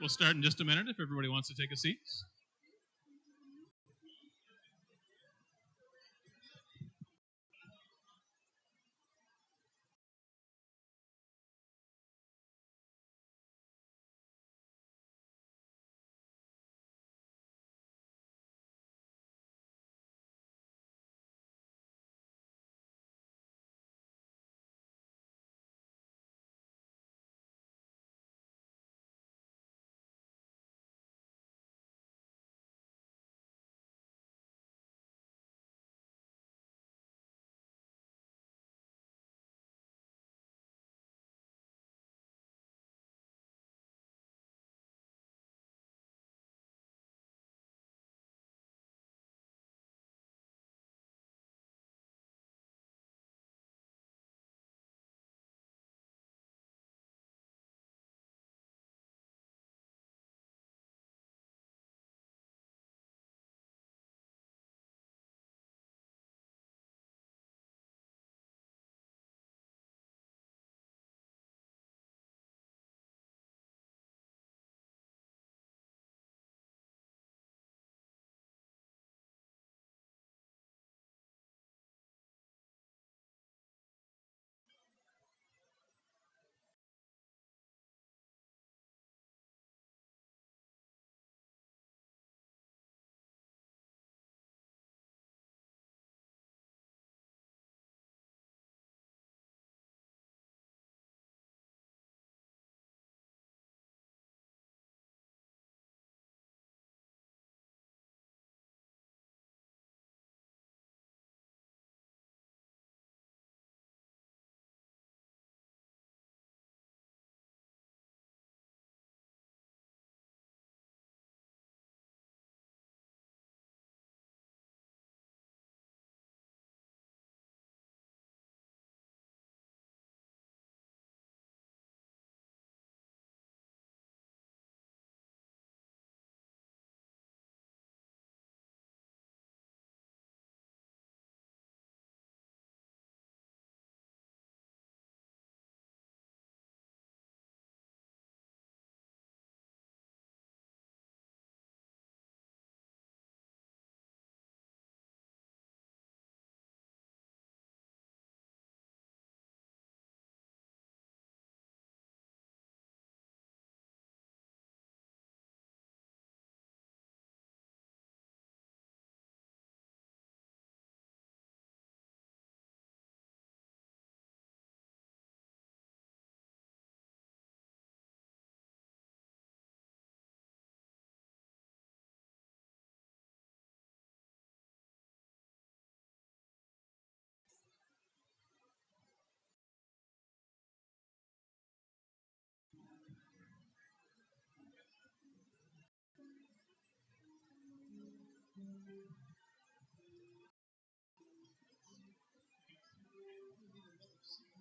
We'll start in just a minute if everybody wants to take a seat.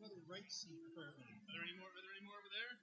Another Wright seat, apparently. Are there any more over there?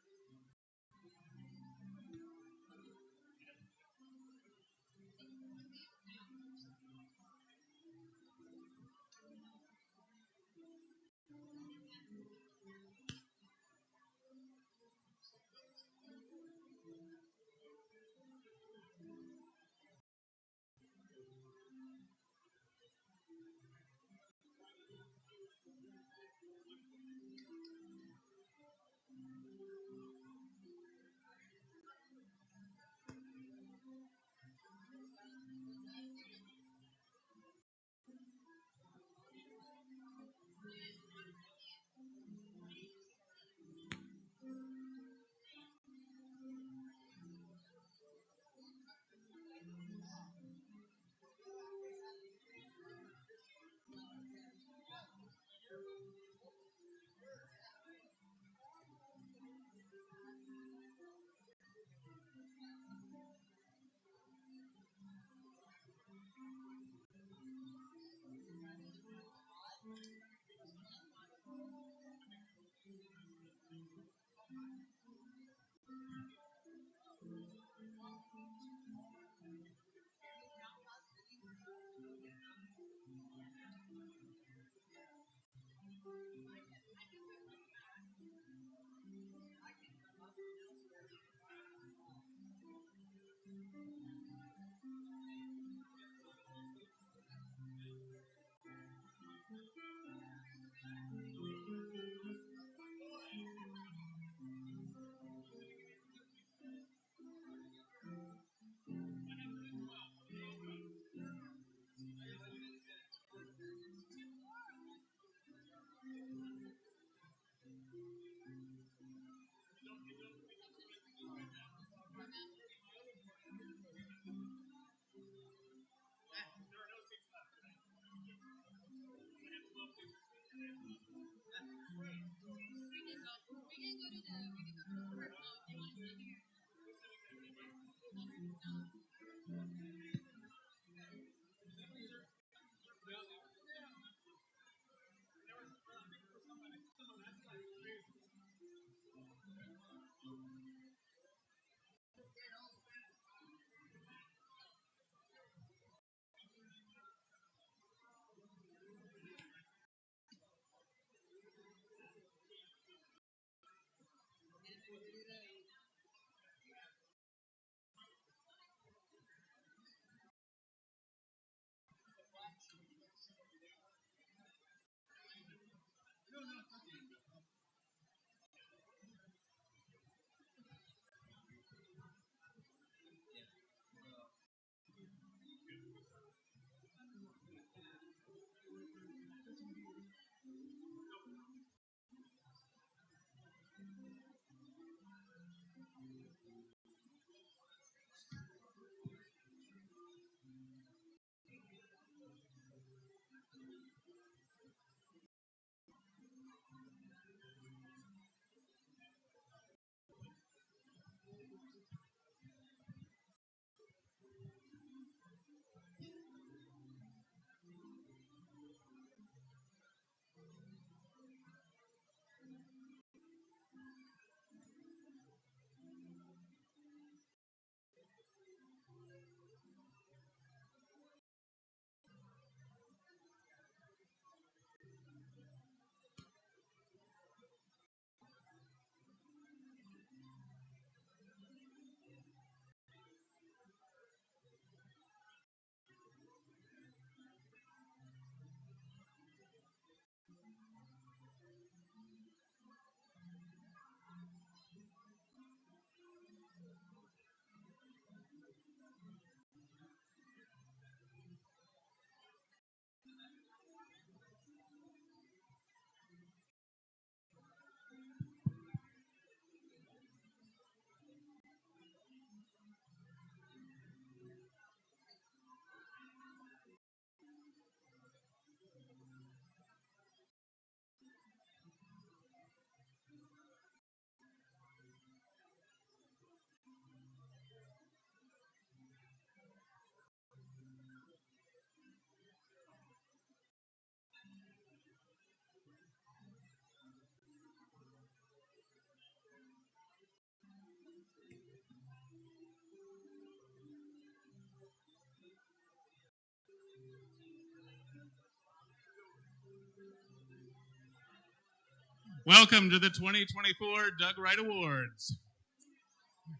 Welcome to the 2024 Doug Wright Awards.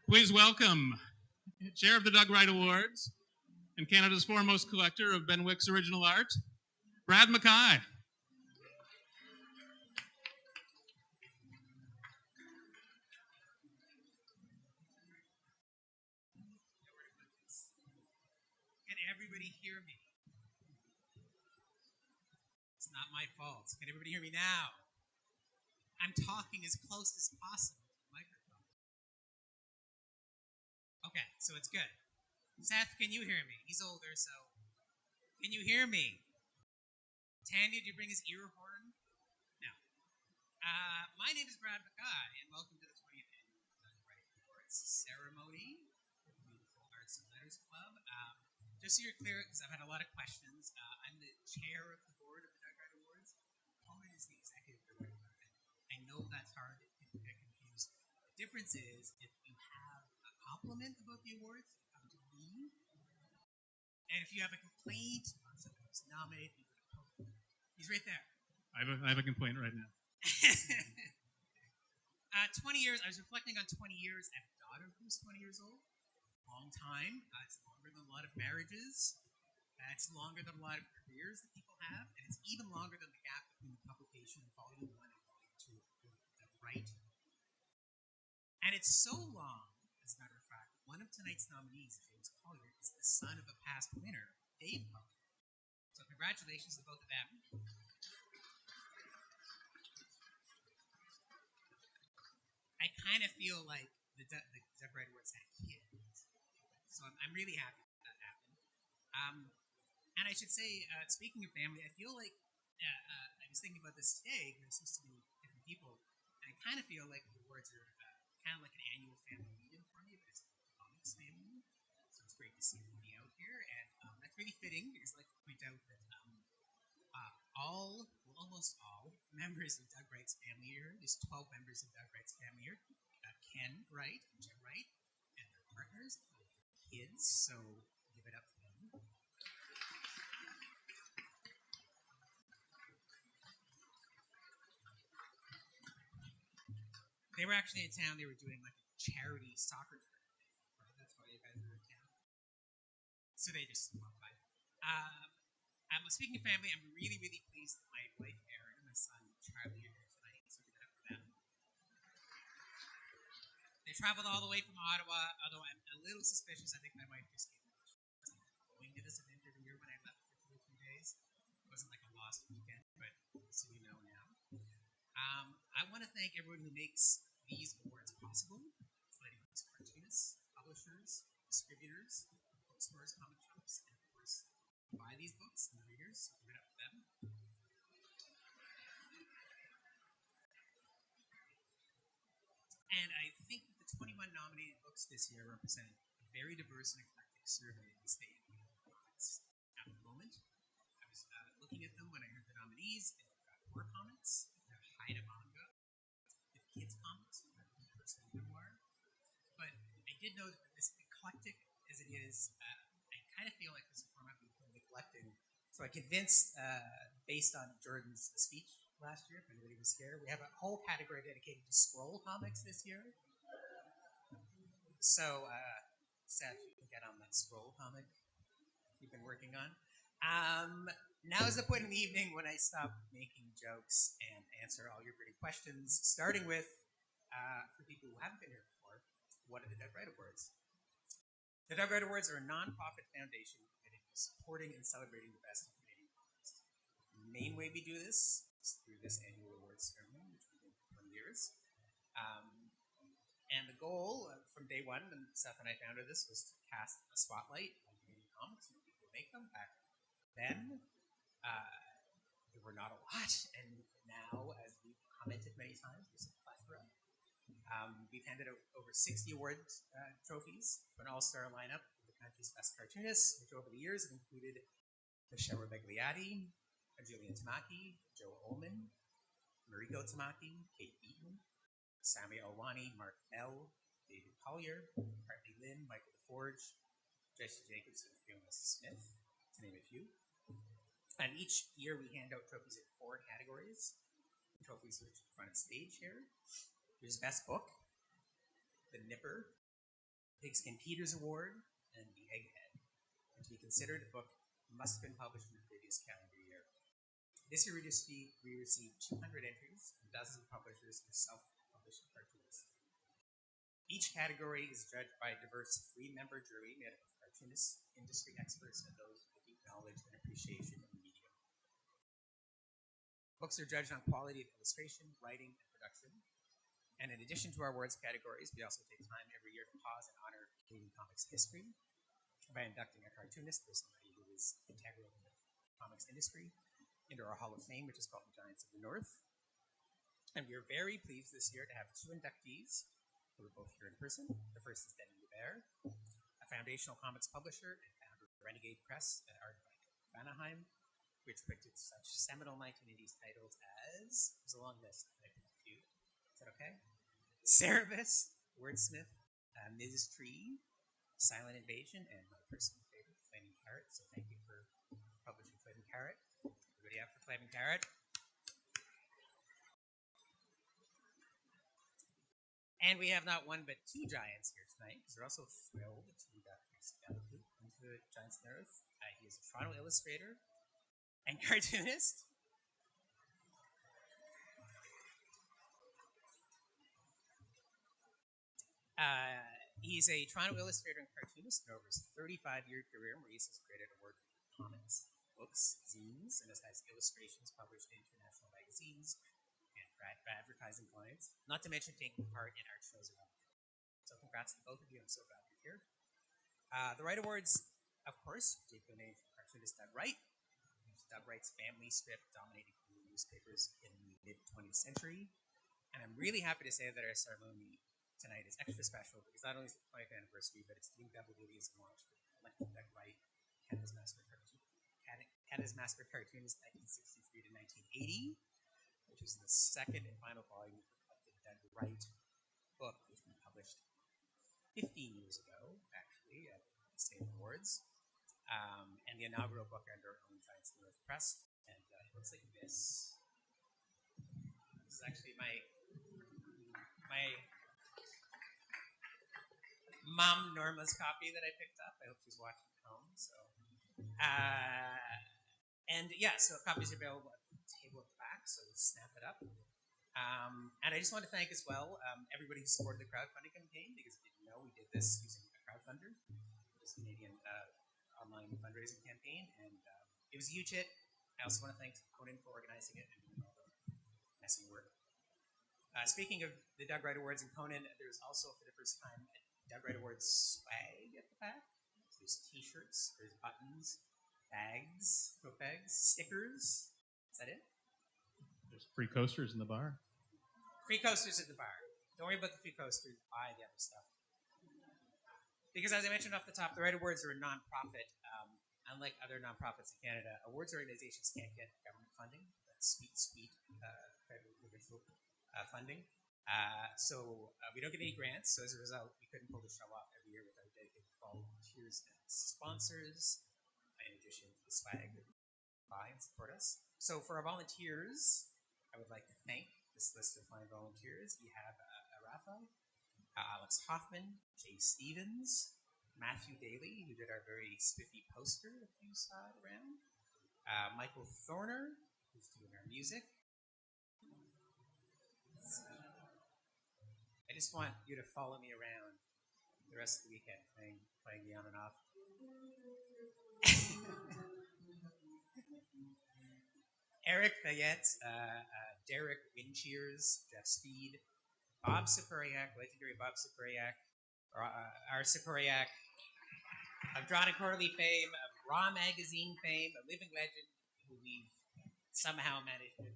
Please welcome Chair of the Doug Wright Awards and Canada's foremost collector of Ben Wick's original art, Brad Mackay. Can everybody hear me? It's not my fault. Can everybody hear me now? I'm talking as close as possible to the microphone. Okay, so it's good. Seth, can you hear me? He's older, so can you hear me? Tanya, did you bring his ear horn? No. My name is Brad Mackay, and welcome to the 20th Annual Doug Wright Awards ceremony for the Beautiful Arts and Letters Club. Just so you're clear, because I've had a lot of questions, I'm the chair of the board of the Doug Wright Awards. Paul is the executive director. I know that's hard. People get confused. The difference is, if you have a compliment about the awards, you come to me. And if you have a complaint on someone who's nominated, you go to Paul. He's right there. I have a complaint right now. 20 years, I was reflecting on 20 years. I have a daughter who's 20 years old. Long time. It's longer than a lot of marriages. It's longer than a lot of careers that people have. And it's even longer than the gap between the publication of Volume 1 and Volume 2 of the Wright. And it's so long, as a matter of fact, one of tonight's nominees, James Collier, is the son of a past winner, Dave Collier. So congratulations to both of them. I kind of feel like the Doug Wright Awards had kids. So I'm really happy that happened. And I should say, speaking of family, I feel like I was thinking about this today because there seems to be different people. And I kind of feel like the awards are kind of like an annual family meeting for me, but it's a comics family. fitting because I'd like to point out that almost all members of Doug Wright's family here, there's 12 members of Doug Wright's family here. Ken Wright and Jim Wright and their partners, kids, so give it up to them. They were actually in town. They were doing like a charity soccer tournament. Right? That's why you guys were in town. So they just walked by. I'm speaking of family. I'm really, really pleased that my wife Erin and my son Charlie are here tonight. So give it up for them. They traveled all the way from Ottawa. Although I'm a little suspicious, I think my wife just gave me going to this event every year when I left for 2 or 3 days. It wasn't like a lost weekend, but so you know now. I want to thank everyone who makes these awards possible, including cartoonists, publishers, distributors, bookstores, comic shops, and of course, buy these books and readers. Give it up to them. And I think that the 21 nominated books this year represent a very diverse and eclectic survey of the state of comics at the moment. I was looking at them when I heard the nominees. They've got horror comics, Haida manga, kids comics, personal memoir. But I did know that as eclectic as it is, I kind of feel like this format we've been neglecting. So I convinced, based on Jordan's speech last year, if anybody was here, we have a whole category dedicated to scroll comics this year. So, Seth, you can get on that scroll comic you've been working on. Now is the point in the evening when I stop making jokes and answer all your pretty questions, starting with, for people who haven't been here before, what are the Doug Wright Awards? The Doug Wright Awards are a non-profit foundation committed to supporting and celebrating the best of Canadian comics. The main way we do this is through this annual awards ceremony, which we've been for 20 years. And the goal from day one, when Seth and I founded this, was to cast a spotlight on Canadian comics and the people who make them back then. There were not a lot, and now, as we've commented many times, there's a plethora. We've handed out over 60 award trophies to an all-star lineup of the country's best cartoonists, which over the years have included Michelle Rebegliati, Julian Tamaki, Joe Ullman, Mariko Tamaki, Kate Beaton, Sami Alwani, Mark Bell, David Collier, Hartley Lynn, Michael DeForge, Jesse Jacobs, and Fiona Smith, to name a few. And each year we hand out trophies in 4 categories. The trophies which are front of stage here. There's Best Book, the Nipper, Pigskin Peters Award, and the Egghead. And to be considered, a book must have been published in the previous calendar year. This year we received 200 entries from dozens of publishers and self-published cartoonists. Each category is judged by a diverse 3-member jury made up of cartoonists, industry experts, and those with deep knowledge and appreciation of the medium. Books are judged on quality of illustration, writing, and production. And in addition to our awards categories, we also take time every year to pause and honor Canadian comics history by inducting a cartoonist or somebody who is integral in the comics industry into our Hall of Fame, which is called the Giants of the North. And we are very pleased this year to have 2 inductees who are both here in person. The first is Denny LeBaire, a foundational comics publisher and founder of Renegade Press at Art by Anaheim, which printed such seminal 1980s titles as, there's a long list, I picked a few. Is that okay? Cerebus, Wordsmith, Ms. Tree, Silent Invasion, and my personal favorite, Flaming Carrot. So thank you for publishing Flaming Carrot. Everybody out for Flaming Carrot? And we have not 1 but 2 giants here tonight, because we're also thrilled to induct Chris Gallagher into the Giants of the Earth. He is a Toronto illustrator and cartoonist. He's a Toronto illustrator and cartoonist in over his 35-year career, where he's created award-winning comics, books, zines, and has illustrations published in international magazines and for advertising clients, not to mention taking part in art shows around the world. So congrats to both of you. I'm so glad you're here. The Wright Awards, of course, take the name from cartoonist Doug Wright. Doug Wright's family strip dominated Canadian newspapers in the mid-20th century. And I'm really happy to say that our ceremony tonight is extra special because not only is it the 20th anniversary, but it's the double duty as launch for elected Doug Wright, Canada's Master Canada's Master Cartoonist 1963 to 1980, which is the second and final volume of the Doug Wright book, which we published 15 years ago, actually, at the State Awards, and the inaugural book under our own Giants North Press. And it looks like this. This is actually my mom Norma's copy that I picked up. I hope she's watching at home. So, so copies are available at the table at the back. So we'll snap it up. And I just want to thank as well everybody who supported the crowdfunding campaign, because if you didn't know, we did this using a crowdfunder, this Canadian online fundraising campaign, and it was a huge hit. I also want to thank Conan for organizing it and doing all the messy work. Speaking of the Doug Wright Awards and Conan, there's also for the first time a Doug Wright Awards swag at the back. So there's t-shirts, there's buttons, bags, tote bags, stickers. Is that it? There's free coasters in the bar. Free coasters at the bar. Don't worry about the free coasters. Buy the other stuff. Because as I mentioned off the top, the Wright Awards are a non-profit. Unlike other non-profits in Canada, awards organizations can't get government funding. That's sweet federal provincial funding. So we don't get any grants. So as a result, we couldn't pull the show off every year without dedicated volunteers and sponsors, in addition to the swag that buy and support us. So for our volunteers, I would like to thank this list of fine volunteers. We have Rafa, Alex Hoffman, Jay Stevens, Matthew Daly, who did our very spiffy poster if you saw it around, Michael Thorner, who's doing our music. I just want you to follow me around the rest of the weekend, playing the on and off. Eric Fayette, Derek Wincheers, Jeff Speed, Bob Siporiak, legendary Bob Siporiak, our Siporiak of Drawn and Quarterly fame, of Raw Magazine fame, a living legend who we've somehow managed to.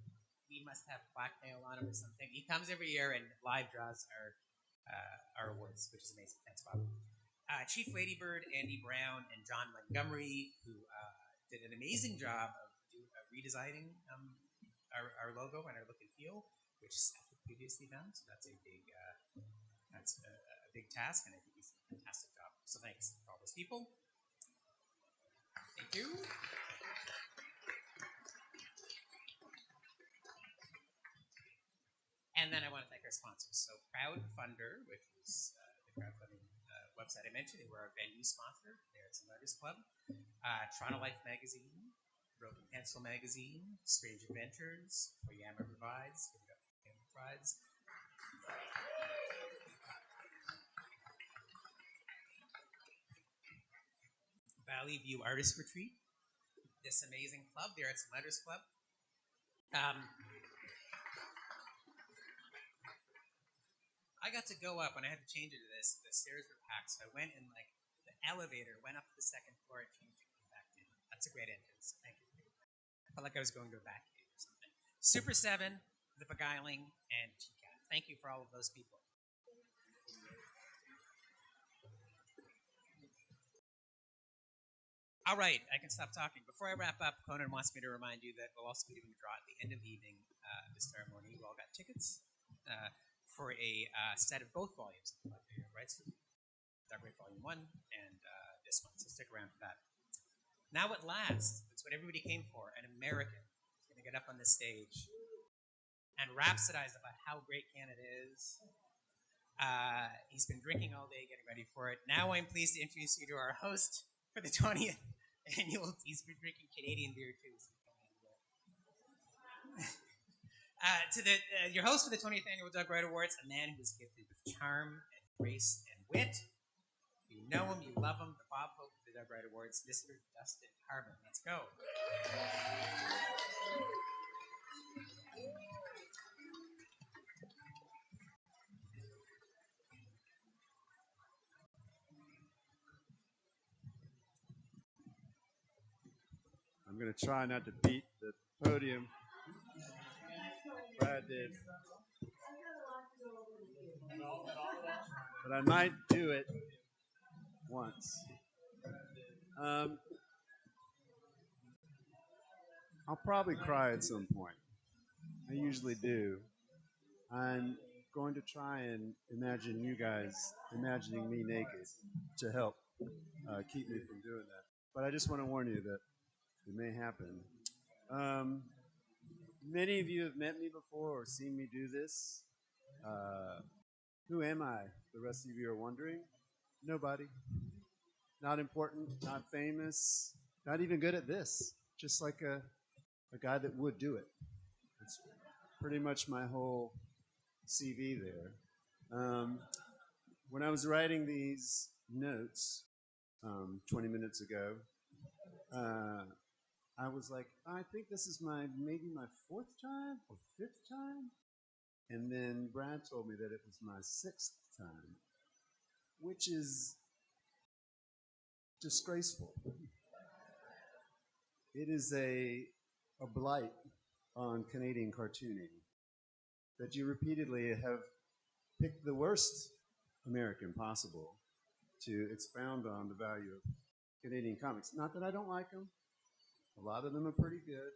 We must have blackmail on him or something. He comes every year and live draws our awards, which is amazing. Thanks, Bob. Chief Ladybird, Andy Brown, and John Montgomery, who did an amazing job of redesigning our logo and our look and feel, which Seth had previously done. So that's a big task, and I think he's done a fantastic job. So thanks to all those people. Thank you. And then I want to thank our sponsors. So Crowdfunder, which is the crowdfunding website I mentioned, they were our venue sponsor. They're at Letters Club. Toronto Life Magazine, Broken Pencil Magazine, Strange Adventures, Oyama Provides, Valley View Artist Retreat, this amazing club, the Arts and Letters Club. I got to go up when I had to change it to this. The stairs were packed, so I went in the elevator, went up to the second floor, and changed it, came back down. That's a great entrance. Thank you. I felt like I was going to a back cave or something. Super 7, The Beguiling, and TCAT. Thank you for all of those people. All right, I can stop talking. Before I wrap up, Conan wants me to remind you that we'll also be doing a draw at the end of the evening of the ceremony. You all got tickets for a set of both volumes of the Wright, Doug Wright Volume 1 and this one, so stick around for that. Now at last, that's what everybody came for, an American is going to get up on this stage and rhapsodize about how great Canada is. He's been drinking all day, getting ready for it. Now I'm pleased to introduce you to our host for the 20th annual. He's been drinking Canadian beer too. Your host for the 20th annual Doug Wright Awards, a man who is gifted with charm and grace and wit. You know him, you love him, the Bob Hope of the Doug Wright Awards, Mr. Dustin Harbin. Let's go. I'm going to try not to beat the podium. Brad did. But I might do it once. I'll probably cry at some point. I usually do. I'm going to try and imagine you guys imagining me naked to help keep me from doing that. But I just want to warn you that it may happen. Um, Many of you have met me before or seen me do this. Uh, who am I? The rest of you are wondering. Nobody. Not important, not famous, not even good at this. Just like a guy that would do it. It's pretty much my whole CV there. When I was writing these notes 20 minutes ago, uh, I was like, I think this is maybe my fourth time or fifth time. And then Brad told me that it was my sixth time, which is disgraceful. It is a blight on Canadian cartooning that you repeatedly have picked the worst American possible to expound on the value of Canadian comics. Not that I don't like them. A lot of them are pretty good.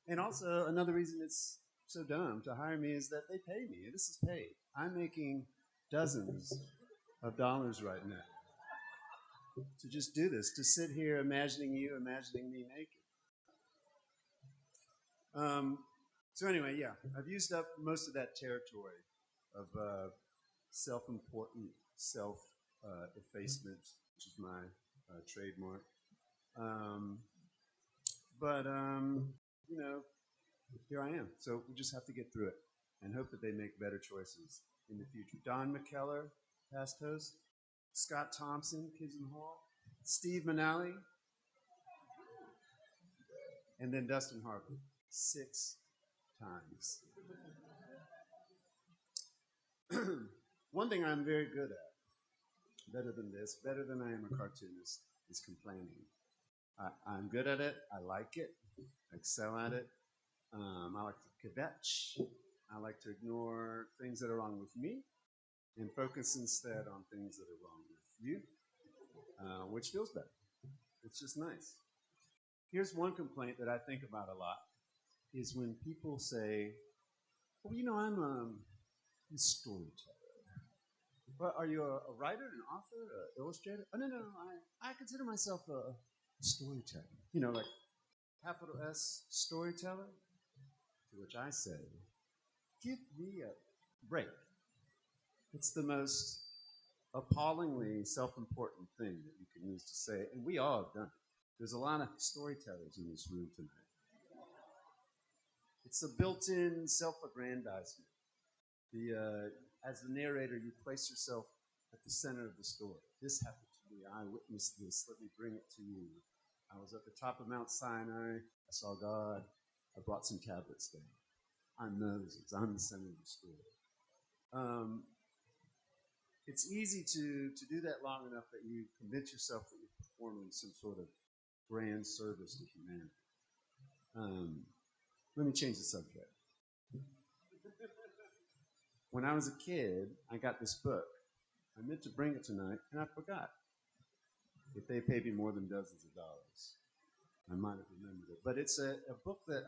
And also, another reason it's so dumb to hire me is that they pay me. This is paid. I'm making dozens of dollars right now to just do this, to sit here imagining you, imagining me naked. So anyway, yeah, I've used up most of that territory of self-important self-effacement, which is my trademark. Um, but you know, here I am. So we just have to get through it and hope that they make better choices in the future. Don McKellar, past host. Scott Thompson, Kids in the Hall. Steve Manali. And then Dustin Harbin. 6 times. One thing I'm very good at, better than this, better than I am a cartoonist, is complaining. I'm good at it. I like it. I excel at it. I like to kvetch. I like to ignore things that are wrong with me and focus instead on things that are wrong with you, which feels better. It's just nice. Here's one complaint that I think about a lot is when people say, well, you know, I'm a storyteller. Well, are you a writer, an author, an illustrator? Oh, no, I consider myself a storyteller. You know, like capital S storyteller. To which I say, give me a break. It's the most appallingly self-important thing that you can use to say, and we all have done it. There's a lot of storytellers in this room tonight. It's a built-in self-aggrandizement. As the narrator, you place yourself at the center of the story. This happened to me. I witnessed this. Let me bring it to you. I was at the top of Mount Sinai. I saw God. I brought some tablets there. I'm Moses. I'm the center of the story. It's easy to do that long enough that you convince yourself that you're performing some sort of grand service to humanity. Let me change the subject. When I was a kid, I got this book. I meant to bring it tonight, and I forgot. If they paid me more than dozens of dollars, I might have remembered it. But it's a book that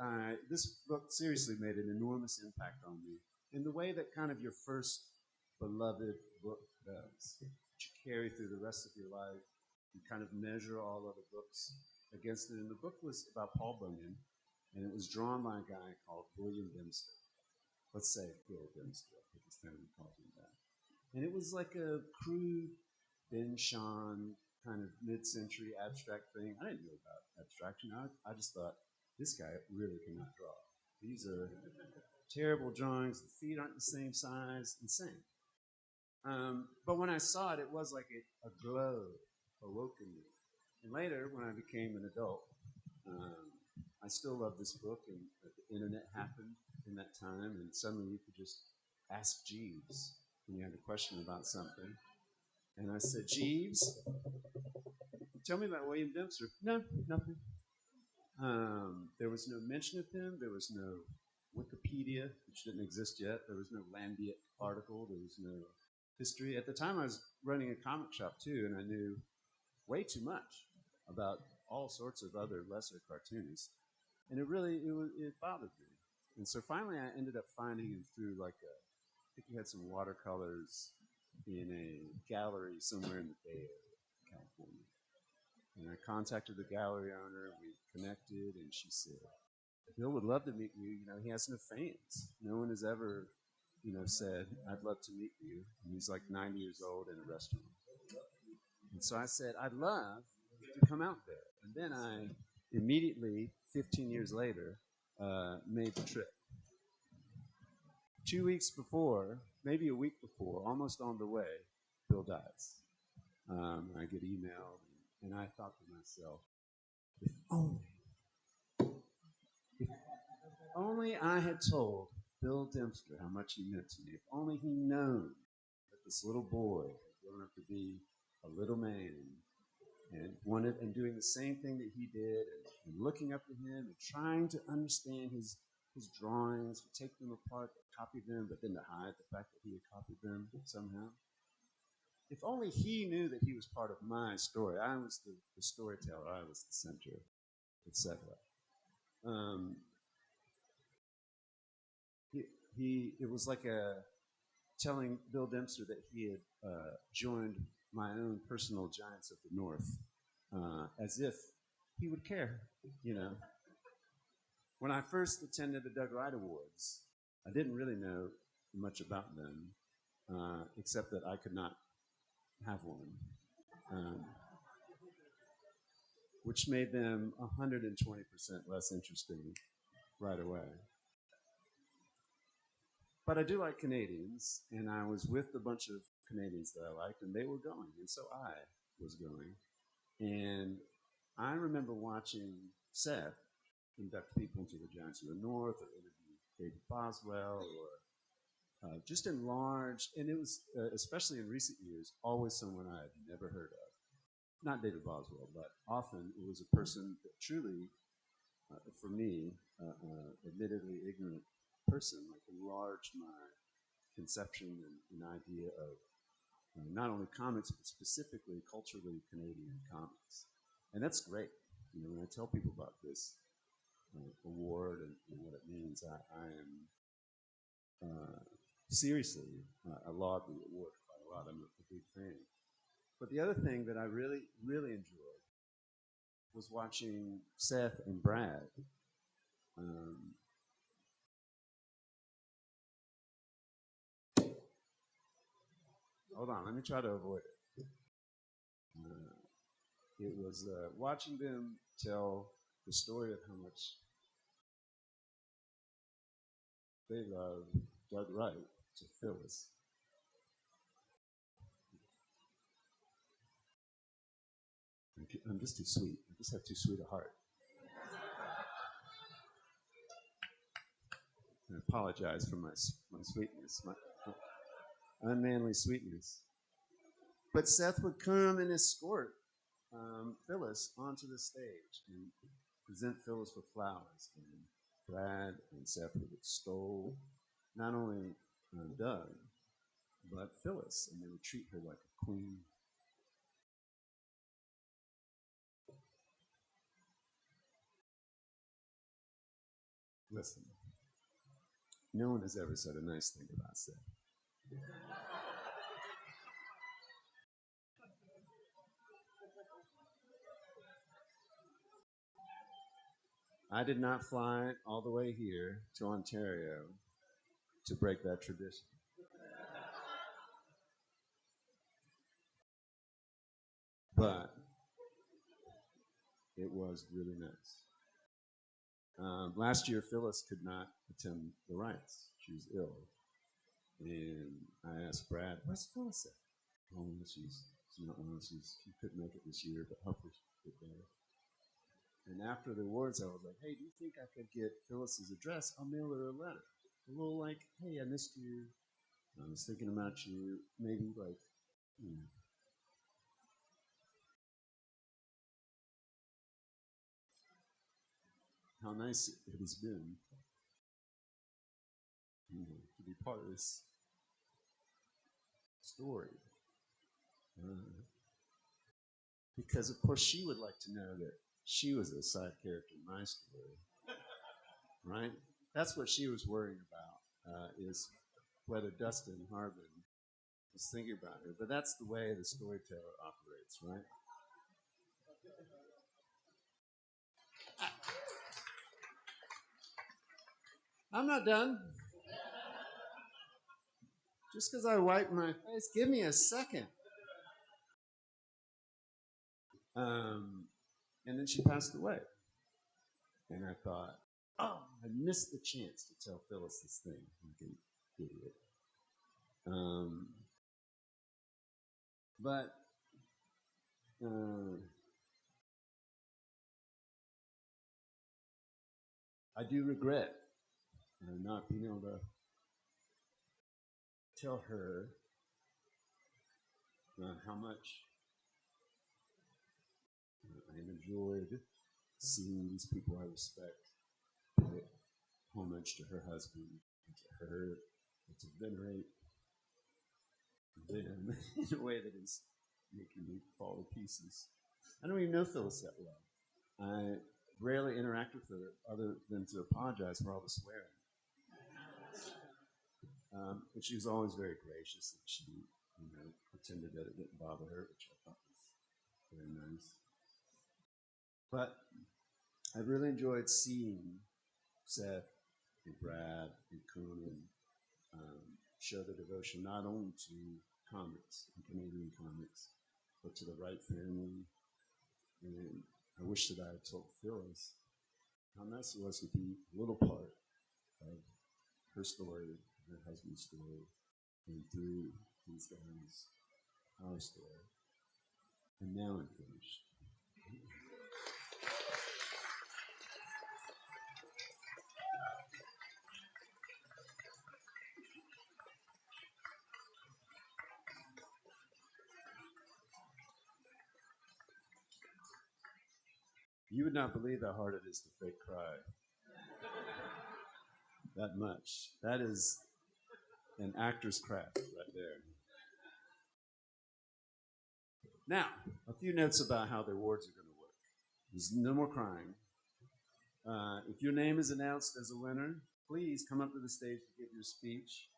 this book seriously made an enormous impact on me in the way that kind of your first beloved book does. That you carry through the rest of your life. You kind of measure all other books against it. And the book was about Paul Bunyan, and it was drawn by a guy called William Dempster. Let's say Bill Dempster, because his family called him that. And it was like a crude Ben Shahn kind of mid-century abstract thing. I didn't know about abstraction. I just thought, this guy really cannot draw. These are terrible drawings. The feet aren't the same size. Insane. But when I saw it, it was like a glow awoke in me. And later, when I became an adult, I still love this book, and the internet happened in that time, and suddenly you could just ask Jeeves when you had a question about something. And I said, Jeeves, tell me about William Dempster. No, nothing. There was no mention of him. There was no Wikipedia, which didn't exist yet. There was no Landiot article. There was no history. At the time, I was running a comic shop, too, and I knew way too much about all sorts of other lesser cartoonists, and it bothered me. And so finally, I ended up finding him through I think he had some watercolors in a gallery somewhere in the Bay Area, California. And I contacted the gallery owner, we connected, and she said, Bill would love to meet you. You know, he has no fans. No one has ever, said, I'd love to meet you. And he's like 90 years old in a restaurant. And so I said, I'd love to come out there. And then I immediately, 15 years later, made the trip. 2 weeks before, maybe a week before, almost on the way, Bill dies. I get emailed, and I thought to myself, if only I had told Bill Dempster how much he meant to me. If only he known that this little boy had grown up to be a little man and doing the same thing that he did and looking up to him and trying to understand his drawings, to take them apart, to copy them, but then to hide the fact that he had copied them somehow. If only he knew that he was part of my story. I was the storyteller. I was the center, etc. It was like telling Bill Dempster that he had joined my own personal Giants of the North, as if he would care, When I first attended the Doug Wright Awards, I didn't really know much about them, except that I could not have one, which made them 120% less interesting right away. But I do like Canadians, and I was with a bunch of Canadians that I liked, and they were going, and so I was going. And I remember watching Seth induct people into the Giants of the North, or interview David Boswell, or just enlarge, and it was, especially in recent years, always someone I had never heard of. Not David Boswell, but often it was a person that truly, for me, admittedly ignorant person, like enlarged my conception and idea of not only comics, but specifically culturally Canadian comics. And that's great. When I tell people about this award and what it means, I am seriously, I laud the award quite a lot. I'm a big fan. But the other thing that I really, really enjoyed was watching Seth and Brad. Hold on, let me try to avoid it. It was watching them tell the story of how much they love Doug Wright to Phyllis. I'm just too sweet. I just have too sweet a heart. I apologize for my sweetness, my unmanly sweetness. But Seth would come and escort Phyllis onto the stage and present Phyllis with flowers. And Brad and Seth would extol not only Doug, but Phyllis, and they would treat her like a queen. Listen, no one has ever said a nice thing about Seth. I did not fly all the way here to Ontario to break that tradition. But it was really nice. Last year, Phyllis could not attend the Wrights. She was ill. And I asked Brad, where's Phyllis at? Oh, she's not well. She couldn't make it this year, but hopefully she'll get better. And after the awards, I was like, hey, do you think I could get Phyllis's address? I'll mail her a letter. A little like, hey, I missed you. I was thinking about you. Maybe like, how nice it has been to be part of this story. because, of course, she would like to know that she was a side character in my story, right? That's what she was worrying about, is whether Dustin Harbin was thinking about her. But that's the way the storyteller operates, right? I'm not done. Just because I wiped my face, give me a second. And then she passed away. And I thought, oh, I missed the chance to tell Phyllis this thing. Like an idiot. But I do regret not being able to tell her how much I enjoyed seeing these people I respect pay homage to her husband, and to her, and to venerate them in a way that is making me fall to pieces. I don't even know Phyllis that well. I rarely interact with her other than to apologize for all the swearing. But she was always very gracious, and she, pretended that it didn't bother her, which I thought was very nice. But I really enjoyed seeing Seth and Brad and Conan show their devotion not only to comics and Canadian comics, but to the Wright family. And I wish that I had told Phyllis how nice it was to be a little part of her story, her husband's story, and through these guys, our story. And now I'm finished. You would not believe how hard it is to fake cry. That much. That is an actor's craft right there. Now, a few notes about how the awards are going to work. There's no more crying. If your name is announced as a winner, please come up to the stage to give your speech,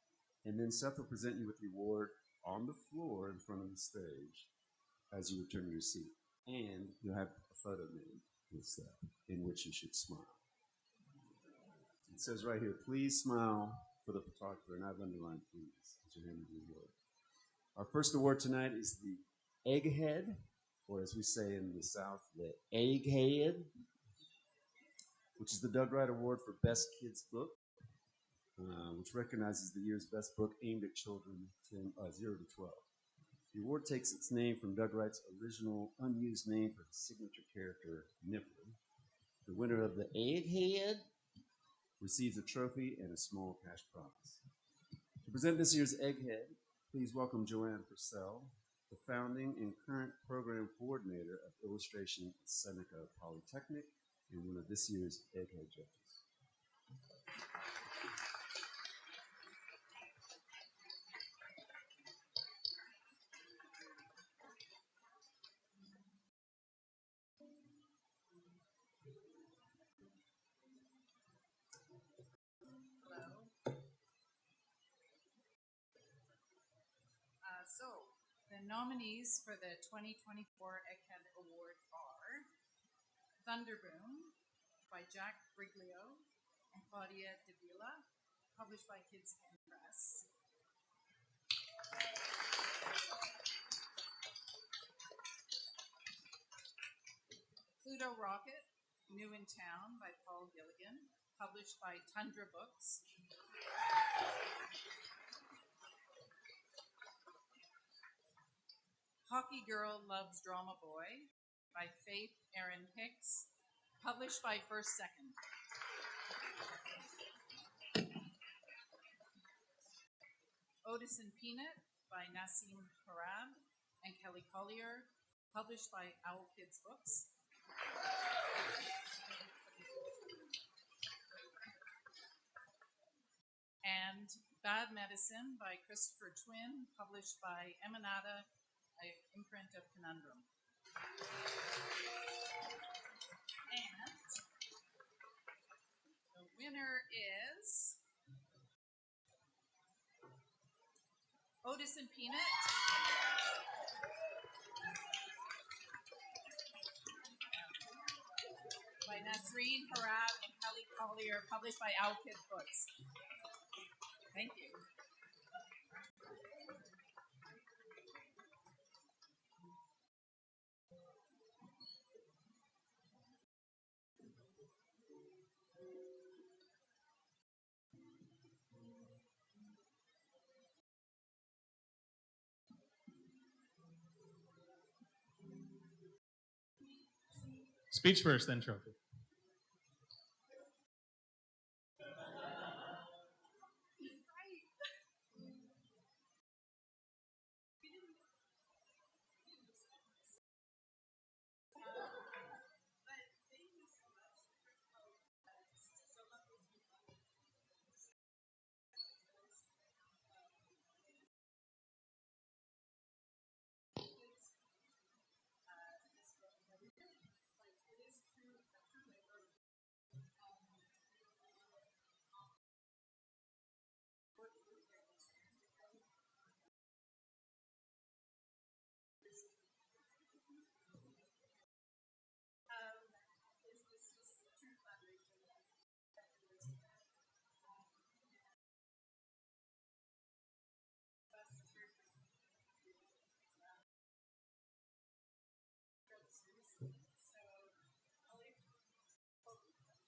and then Seth will present you with the award on the floor in front of the stage as you return to your seat. And you'll have a photo made with Seth in which you should smile. It says right here, please smile for the photographer, and I've underlined please as your hand is award. Our first award tonight is the Egghead, or as we say in the South, the Egghead, which is the Doug Wright Award for Best Kids Book, which recognizes the year's best book aimed at children 0 to 12. The award takes its name from Doug Wright's original unused name for his signature character, Niffler. The winner of the Egghead receives a trophy and a small cash prize. To present this year's Egghead, please welcome Joanne Purcell, the founding and current program coordinator of illustration at Seneca Polytechnic and one of this year's Egghead judges. So, the nominees for the 2024 Egghead Award are Thunderboom by Jack Briglio and Claudia Davila, published by Kids Can Press. Pluto Rocket, New in Town by Paul Gilligan, published by Tundra Books. Hockey Girl Loves Drama Boy by Faith Erin Hicks, published by First Second. Otis and Peanut by Nassim Harab and Kelly Collier, published by Owl Kids Books. And Bad Medicine by Christopher Twin, published by Emanata, an imprint of Conundrum. And the winner is Otis and Peanut by Nasreen Harab and Kelly Collier, published by Owl Kid Books. Thank you. Speech first, then trophy.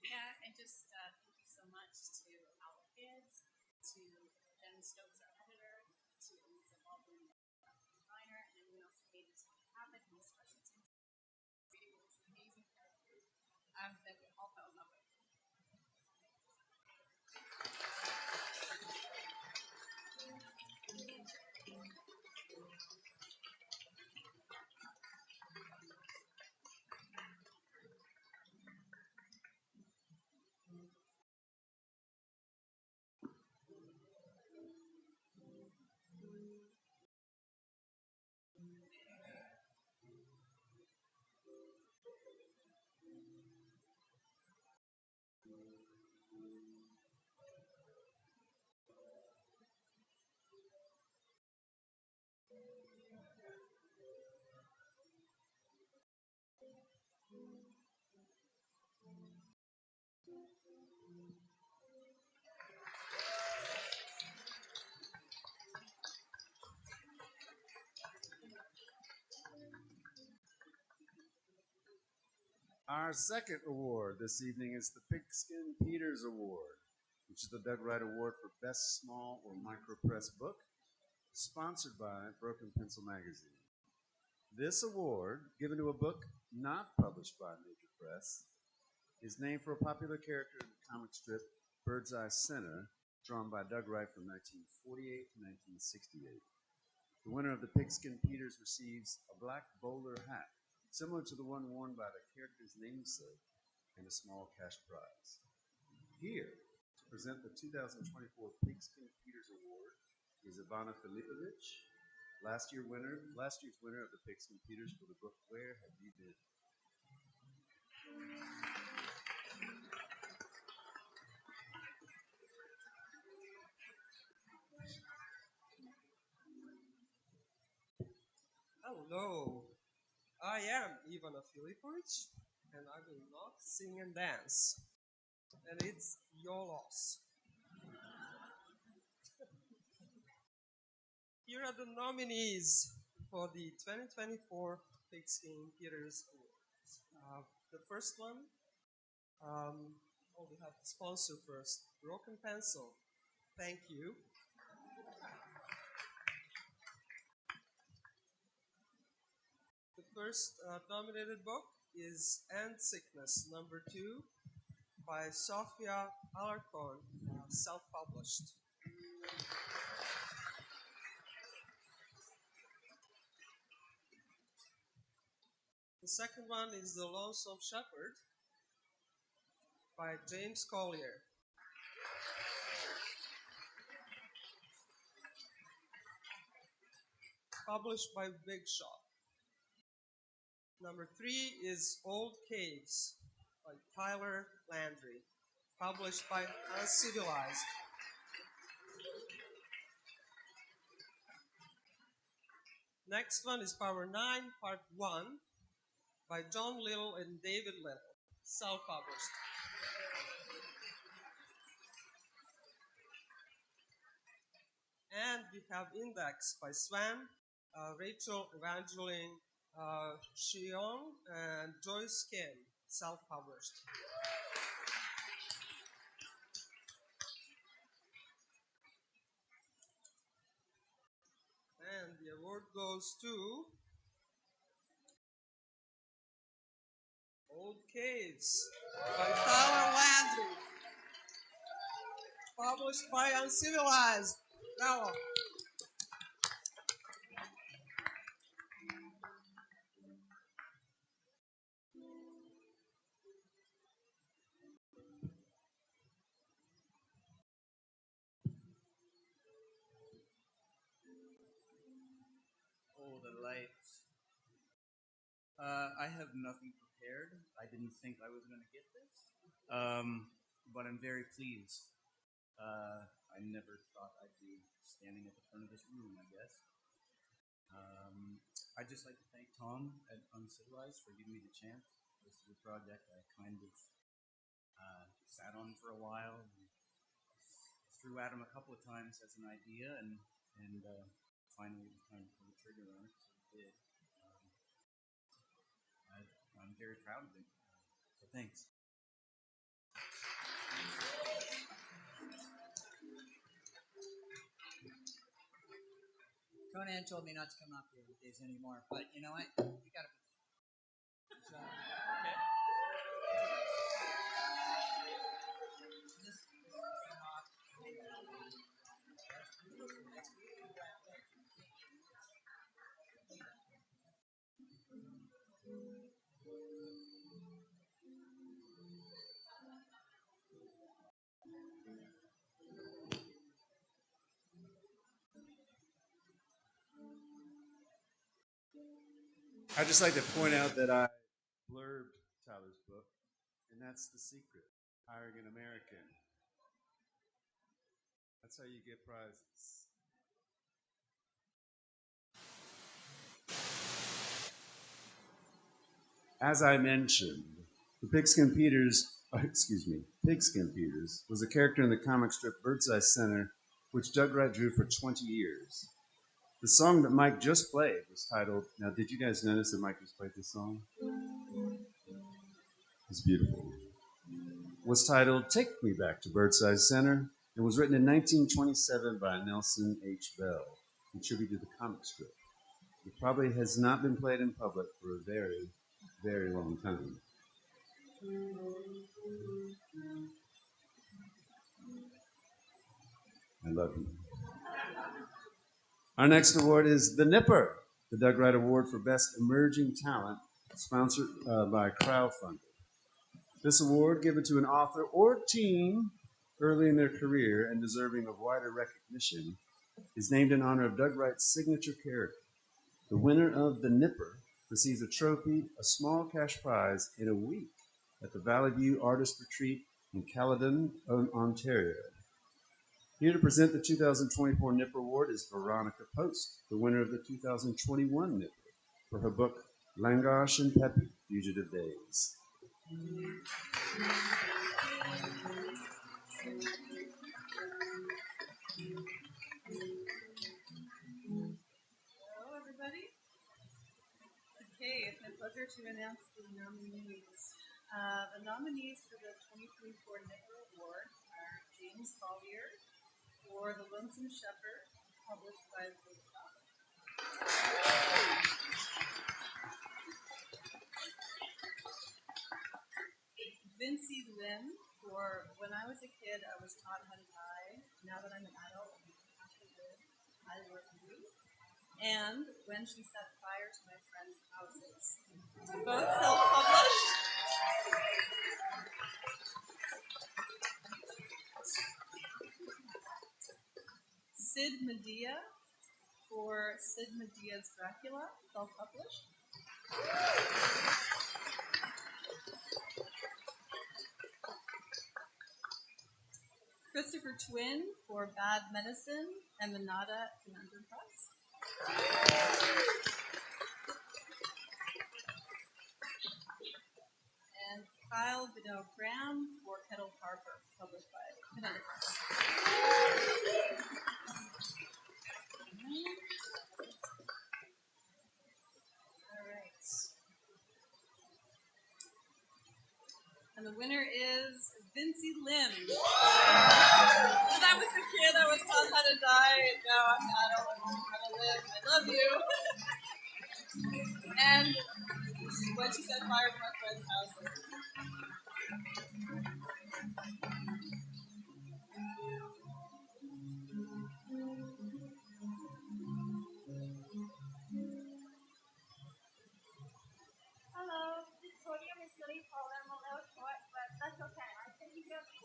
Yeah, and just thank you so much to Owl Kids, to Jen Stokes, our editor, to Lisa Baldwin, our designer, and everyone else who made this happen, and especially to this amazing character that we all fell in love with. Our second award this evening is the Pigskin Peters Award, which is the Doug Wright Award for Best Small or Micropress Book, sponsored by Broken Pencil Magazine. This award, given to a book not published by a major press, is named for a popular character in the comic strip Bird's Eye Center, drawn by Doug Wright from 1948 to 1968. The winner of the Pigskin Peters receives a black bowler hat, similar to the one worn by the character's namesake, and a small cash prize. Here, to present the 2024 Pigskin Peters Award, is Ivana Filipovich, last year's winner of the Pigskin Peters for the book Where Have You Been? Hello, I am Ivana Filipovich, and I will not sing and dance. And it's your loss. Here are the nominees for the 2024 Pigskin Peters Awards. The first one, we have the sponsor first, Broken Pencil. Thank you. The first nominated book is End Sickness, number 2, by Sofia Alarcon, self-published. The second one is The Lonesome Shepherd by James Collier. Published by Big Shot. Number 3 is Old Caves by Tyler Landry, published by Uncivilized. Next one is Power 9, Part 1 by John Little and David Little, self-published. And we have Index by Swan, Rachel Evangeline Shiong, and Joyce Kim, self-published. And the award goes to Old Caves by Tyler Landry, published by Uncivilized. Bravo. Oh, the lights. I have nothing prepared. I didn't think I was going to get this, but I'm very pleased. I never thought I'd be standing at the front of this room, I guess. I'd just like to thank Tom at Uncivilized for giving me the chance. This is a project I kind of sat on for a while, and threw at him a couple of times as an idea, and finally it was time to pull the trigger on it, so we did. I'm very proud of it, so thanks. Conan told me not to come up here with these anymore, but you know what? You gotta be. So, okay. I'd just like to point out that I blurbed Tyler's book, and that's the secret: hiring an American. That's how you get prizes. As I mentioned, the Pigskin Peters, Pigskin Peters was a character in the comic strip Birdseye Center, which Doug Wright drew for 20 years. The song that Mike just played was titled, now did you guys notice that Mike just played this song? It's beautiful. Was titled Take Me Back to Birdseye Center and was written in 1927 by Nelson H. Bell, contributed to the comic strip. It probably has not been played in public for a very, very long time. I love you. Our next award is the Nipper, the Doug Wright Award for Best Emerging Talent, sponsored by crowdfunding. This award, given to an author or team early in their career and deserving of wider recognition, is named in honor of Doug Wright's signature character. The winner of the Nipper receives a trophy, a small cash prize, in a week at the Valley View Artist Retreat in Caledon, Ontario. Here to present the 2024 Nipper Award is Veronica Post, the winner of the 2021 Nipper, for her book Langosh and Peppy, Fugitive Days. Hello, everybody. Okay, it's my pleasure to announce the nominees. The nominees for the 2024 Nipper Award are James Collier for The Lonesome Shepherd, published by Big Top. Vincy Lin for When I Was a Kid, I Was Taught How to Die. Now that I'm an adult, I'm actually good. I work you. And When She Set Fire to My Friends' Houses. Both self-published. Sid Medea for Sid Medea's Dracula, self-published. Christopher Twin for Bad Medicine and the Nada Conundrum Press. And Kyle Vidal Graham for Kettle Harbor, published by Conundrum Press. All right. And the winner is Vincey Lim. When I was a kid, I was taught how to die. Now I'm an adult. I know how to live. I love you. And when she set fire to my friend's house. Hello, this podium is really tall and I'm a little short, but that's okay. I think you hear me.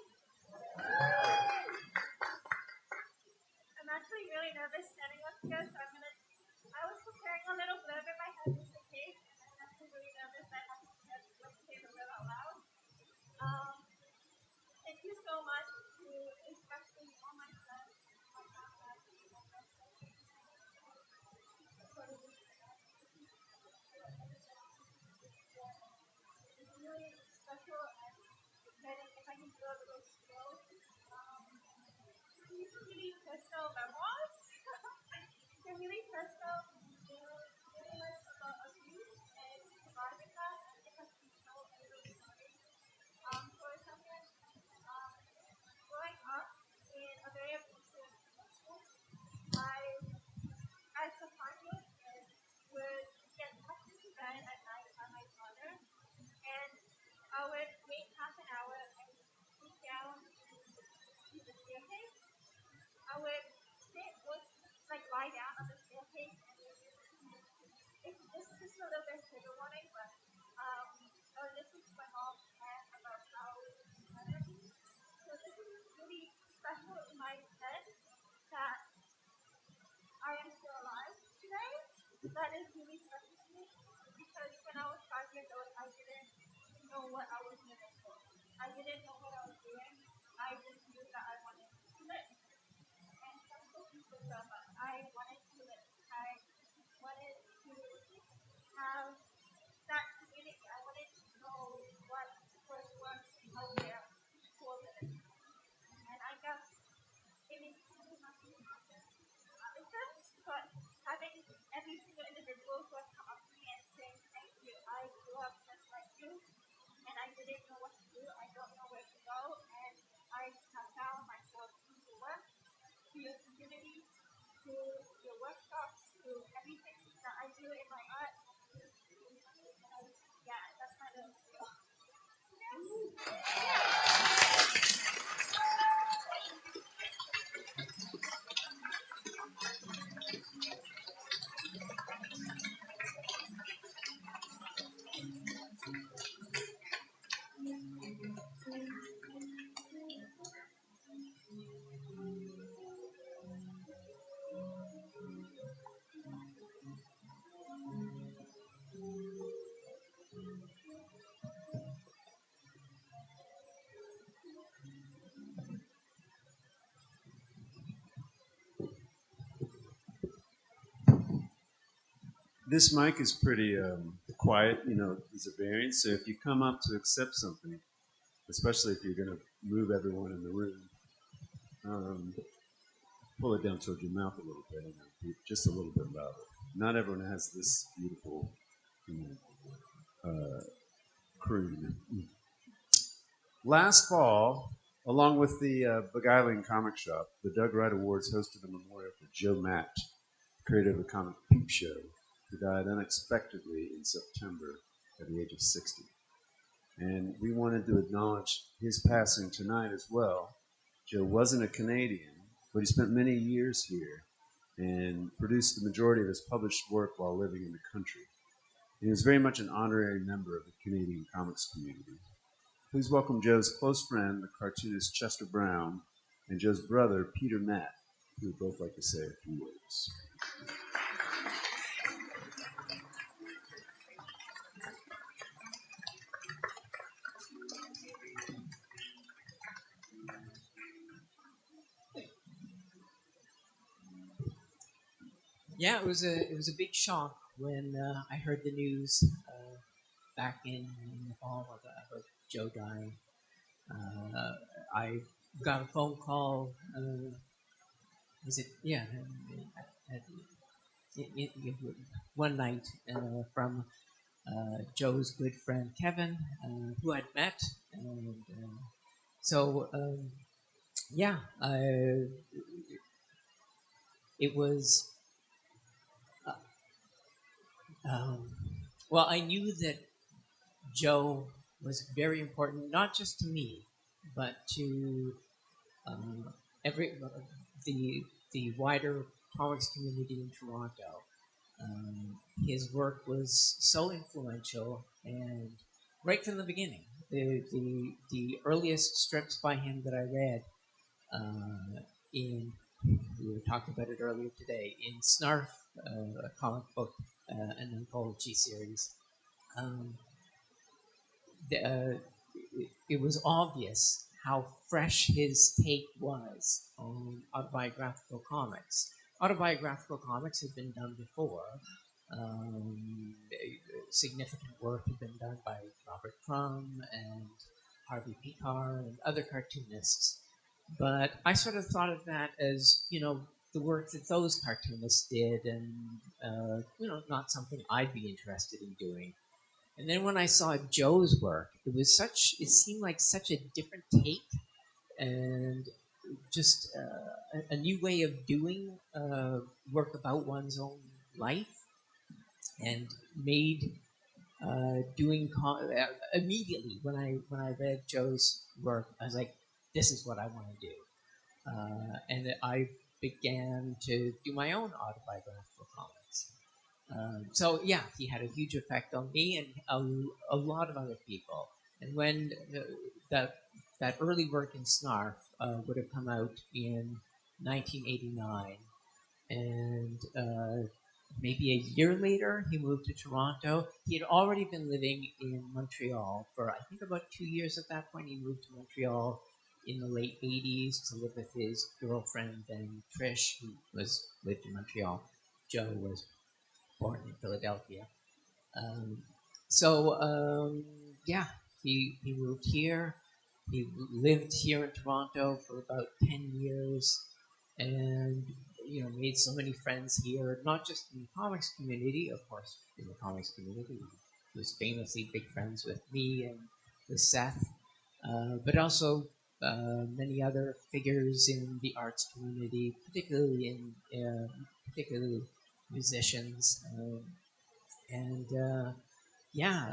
I'm actually really nervous standing up here, so I was preparing a little blurb in my head just in case, and I'm actually really nervous that I have to say the blurb out loud. Thank you so much to especially all my friends, my contacts, my friends. It's really special and exciting if I can do a little spiel. These are really personal memoirs. They're really personal. They're really much about abuse and surviving that, and it has been so really story. For example, growing up in a very abusive household, I, as a partner, would get tucked into bed at night by my father, and I would wait half an hour and sneak down to the staircase. I would sit with, like, lie down on the staircase and this is just a little bit trigger warning, but I would listen to my mom and about how so this is really special in my head that I am still alive today. That is really special to me because when I was 5 years old, I didn't know what I was living for. I didn't know what I was doing. I just knew that I wanted to live. And some people so much. I wanted to live. I wanted to have that community. I wanted to know what was out there for living. And I guess it is really not to but having every single individual who has come up to me and saying thank you. I grew up just like you, and I didn't know what to do. I don't know where to go, and I have found myself through the work, through your community, through your workshops, through everything that I do in my art. Yeah, that's my little skill. This mic is pretty quiet, there's a variance. So if you come up to accept something, especially if you're going to move everyone in the room, pull it down towards your mouth a little bit and be just a little bit louder. Not everyone has this beautiful croon. Last fall, along with the Beguiling Comic Shop, the Doug Wright Awards hosted a memorial for Joe Matt, creator of the comic Peep Show, who died unexpectedly in September at the age of 60. And we wanted to acknowledge his passing tonight as well. Joe wasn't a Canadian, but he spent many years here and produced the majority of his published work while living in the country. He was very much an honorary member of the Canadian comics community. Please welcome Joe's close friend, the cartoonist Chester Brown, and Joe's brother, Peter Matt, who would both like to say a few words. Yeah, it was a big shock when I heard the news back in the fall about Joe dying. I got a phone call. Was it? Yeah, at, one night from Joe's good friend Kevin, who I'd met, and so yeah, it was. Um, well, I knew that Joe was very important, not just to me, but to um, every the wider comics community in Toronto. His work was so influential, and right from the beginning, the earliest strips by him that I read in we were talking about it earlier today in Snarf, a comic book, an anthology series. Um, it was obvious how fresh his take was on autobiographical comics. Autobiographical comics had been done before. Significant work had been done by Robert Crumb and Harvey Pekar and other cartoonists. But I sort of thought of that as, the work that those cartoonists did and, not something I'd be interested in doing. And then when I saw Joe's work, it seemed like such a different take and just a new way of doing work about one's own life, and made immediately when I read Joe's work, I was like, this is what I want to do, and I began to do my own autobiographical comics. So yeah, he had a huge effect on me and a lot of other people. And when that early work in Snarf would have come out in 1989, and maybe a year later he moved to Toronto. He had already been living in Montreal for I think about 2 years at that point. He moved to Montreal in the late 80s to live with his girlfriend then Trish, who lived in Montreal. Joe was born in Philadelphia. Um, so yeah, he moved here. He lived here in Toronto for about 10 years, and made so many friends here. Not just in the comics community, of course, in the comics community, he was famously big friends with me and with Seth, but also many other figures in the arts community, particularly musicians. And yeah,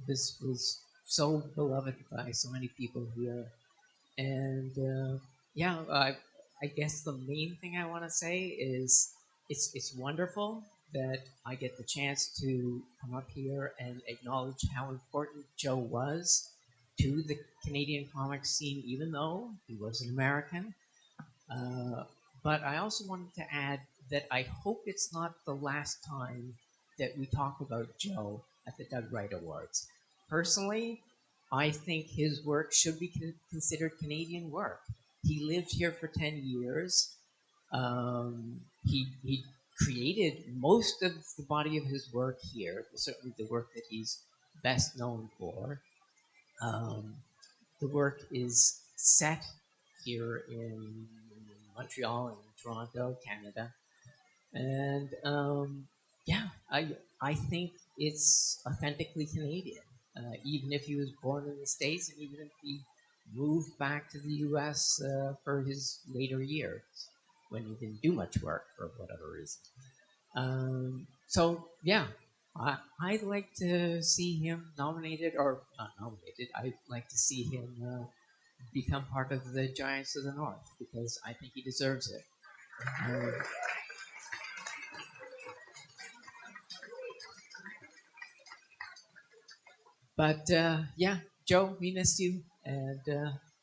this was so beloved by so many people here. And yeah, I guess the main thing I want to say is it's wonderful that I get the chance to come up here and acknowledge how important Joe was to the Canadian comics scene, even though he was an American. Uh, but I also wanted to add that I hope it's not the last time that we talk about Joe at the Doug Wright Awards. Personally, I think his work should be considered Canadian work. He lived here for 10 years. He created most of the body of his work here, certainly the work that he's best known for. The work is set here in Montreal and Toronto, Canada, and yeah, I think it's authentically Canadian. Even if he was born in the States, and even if he moved back to the U.S. For his later years, when he didn't do much work for whatever reason. So yeah, I'd like to see him nominated, or not nominated. I'd like to see him become part of the Giants of the North, because I think he deserves it. But yeah, Joe, we missed you, and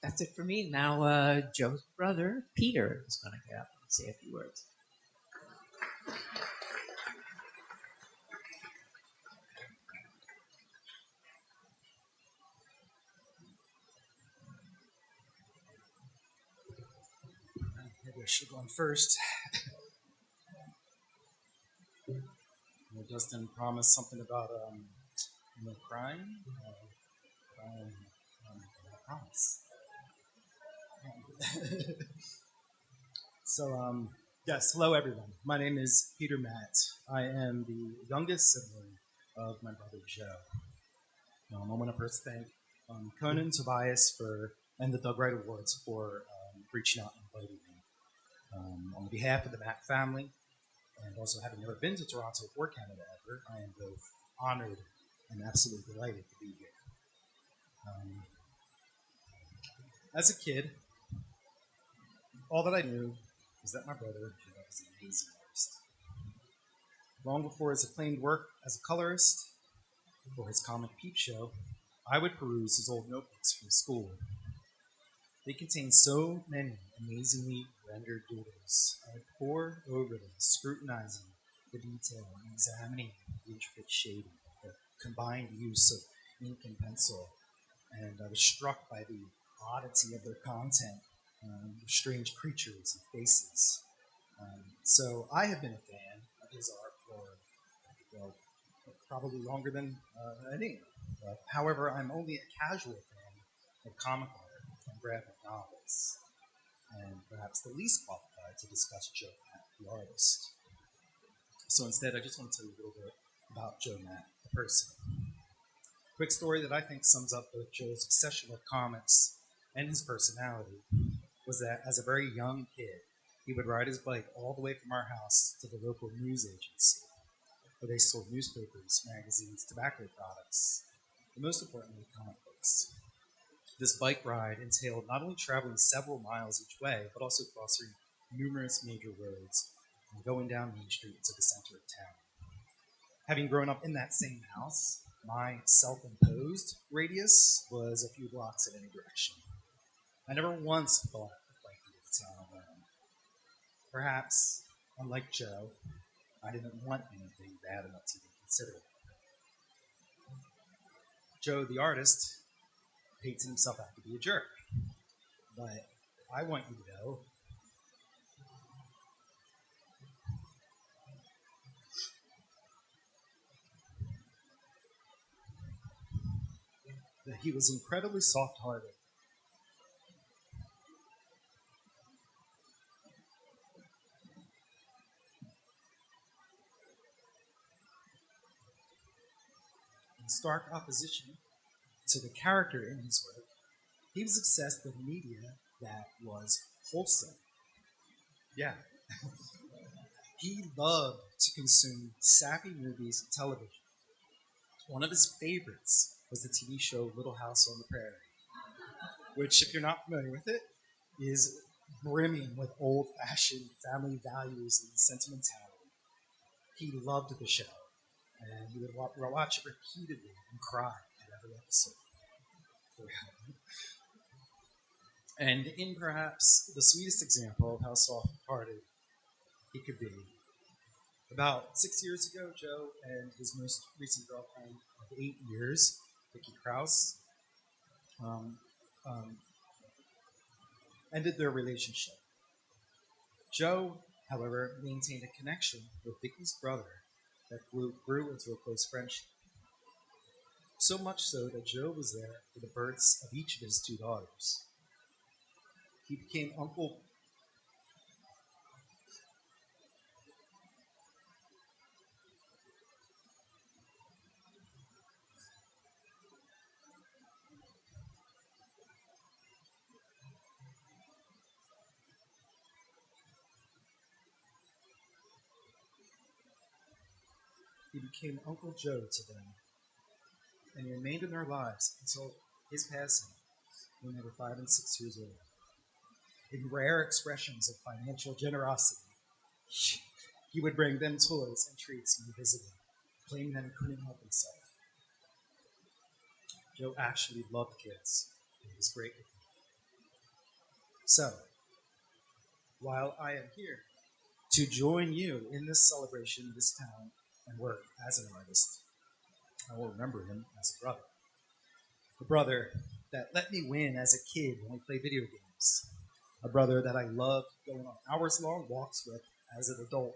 that's it for me. Now, Joe's brother Peter is going to get up and say a few words. Maybe I should have gone first. Dustin promised something about crying. Crying. I promise. So, yes, hello everyone. My name is Peter Matt. I am the youngest sibling of my brother Joe. I want to first thank Conan, Tobias, and the Doug Wright Awards for reaching out and inviting me. On behalf of the Matt family, and also having never been to Toronto or Canada ever, I am both honored and absolutely delighted to be here. As a kid, all that I knew was that my brother Joe was an amazing artist. Long before his acclaimed work as a colorist or his comic peep show, I would peruse his old notebooks from school. They contained so many amazingly rendered doodles. I would pore over them, scrutinizing the detail and examining the intricate shading, the combined use of ink and pencil. And I was struck by the oddity of their content, strange creatures and faces. So I have been a fan of his art for, well, probably longer than any. However, I'm only a casual fan of comic art and graphic novels, and perhaps the least qualified to discuss Joe Matt, the artist. So instead, I just want to tell you a little bit about Joe Matt, the person. Quick story that I think sums up both Joe's obsession with comics and his personality was that as a very young kid, he would ride his bike all the way from our house to the local news agency, where they sold newspapers, magazines, tobacco products, and most importantly, comic books. This bike ride entailed not only traveling several miles each way, but also crossing numerous major roads and going down Main Street into the center of town. Having grown up in that same house, my self-imposed radius was a few blocks in any direction. I never once thought of biking to town alone. Perhaps, unlike Joe, I didn't want anything bad enough to even consider it. Joe, the artist, paints himself out to be a jerk. But I want you to know that he was incredibly soft-hearted. In stark opposition to the character in his work, he was obsessed with media that was wholesome. Yeah. He loved to consume sappy movies and television. One of his favorites was the TV show Little House on the Prairie, which, if you're not familiar with it, is brimming with old-fashioned family values and sentimentality. He loved the show, and he would watch it repeatedly and cry at every episode. And in perhaps the sweetest example of how soft-hearted he could be, about 6 years ago, Joe and his most recent girlfriend of 8 years, Vicky Krause, ended their relationship. Joe, however, maintained a connection with Vicky's brother that grew into a close friendship. So much so that Joe was there for the births of each of his two daughters. He became Uncle He became Uncle Joe to them, and he remained in their lives until his passing when they were 5 and 6 years old. In rare expressions of financial generosity, he would bring them toys and treats when he visited, claiming that he couldn't help himself. Joe actually loved kids, and he was great with them. So, while I am here to join you in this celebration of this talent and work as an artist, I will remember him as a brother. A brother that let me win as a kid when we played video games. A brother that I loved going on hours-long walks with as an adult.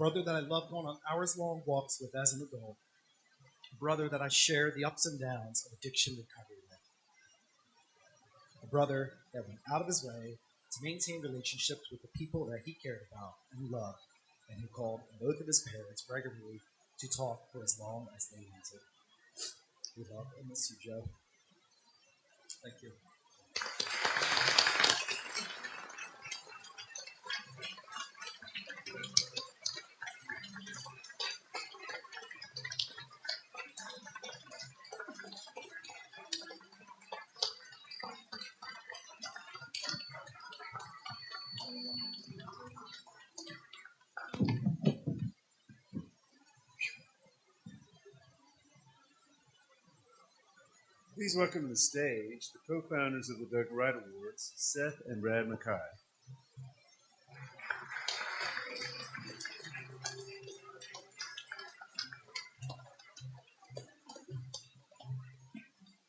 brother that I love going on hours-long walks with as an adult, a brother that I share the ups and downs of addiction recovery with, a brother that went out of his way to maintain relationships with the people that he cared about and loved, and who called both of his parents regularly to talk for as long as they wanted. We love and miss you, Joe. Thank you. Please welcome to the stage the co-founders of the Doug Wright Awards, Seth and Brad Mackay.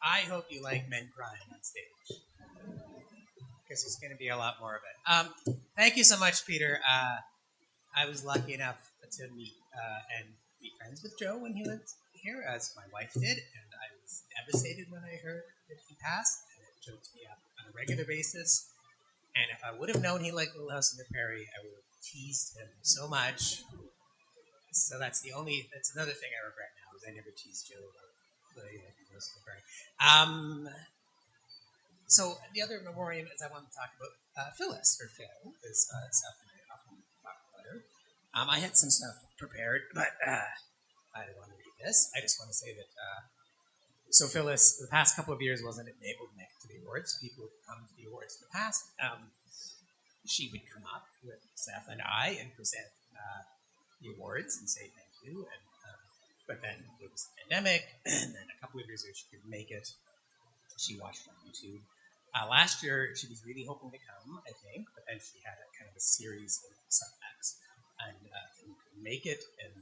I hope you like men crying on stage, because there's going to be a lot more of it. Thank you so much, Peter. I was lucky enough to meet and be friends with Joe when he lived here, as my wife did, and I was devastated when I heard that he passed, and it choked me up on a regular basis. And if I would have known he liked Little House on the Prairie, I would have teased him so much. So that's another thing I regret now, is I never teased Joe about Little House on the Prairie. So the other memoriam is I want to talk about Phyllis, or Phil, is Seth and I often talk about her. I had some stuff prepared, but I don't want to read this. I just want to say that so Phyllis, the past couple of years, wasn't able to make it to the awards. People would come to the awards in the past. She would come up with Seth and I and present the awards and say thank you. And but then it was the pandemic, and then a couple of years ago she couldn't make it. She watched on YouTube. Last year she was really hoping to come, I think, but then she had a kind of a series of setbacks and couldn't make it. And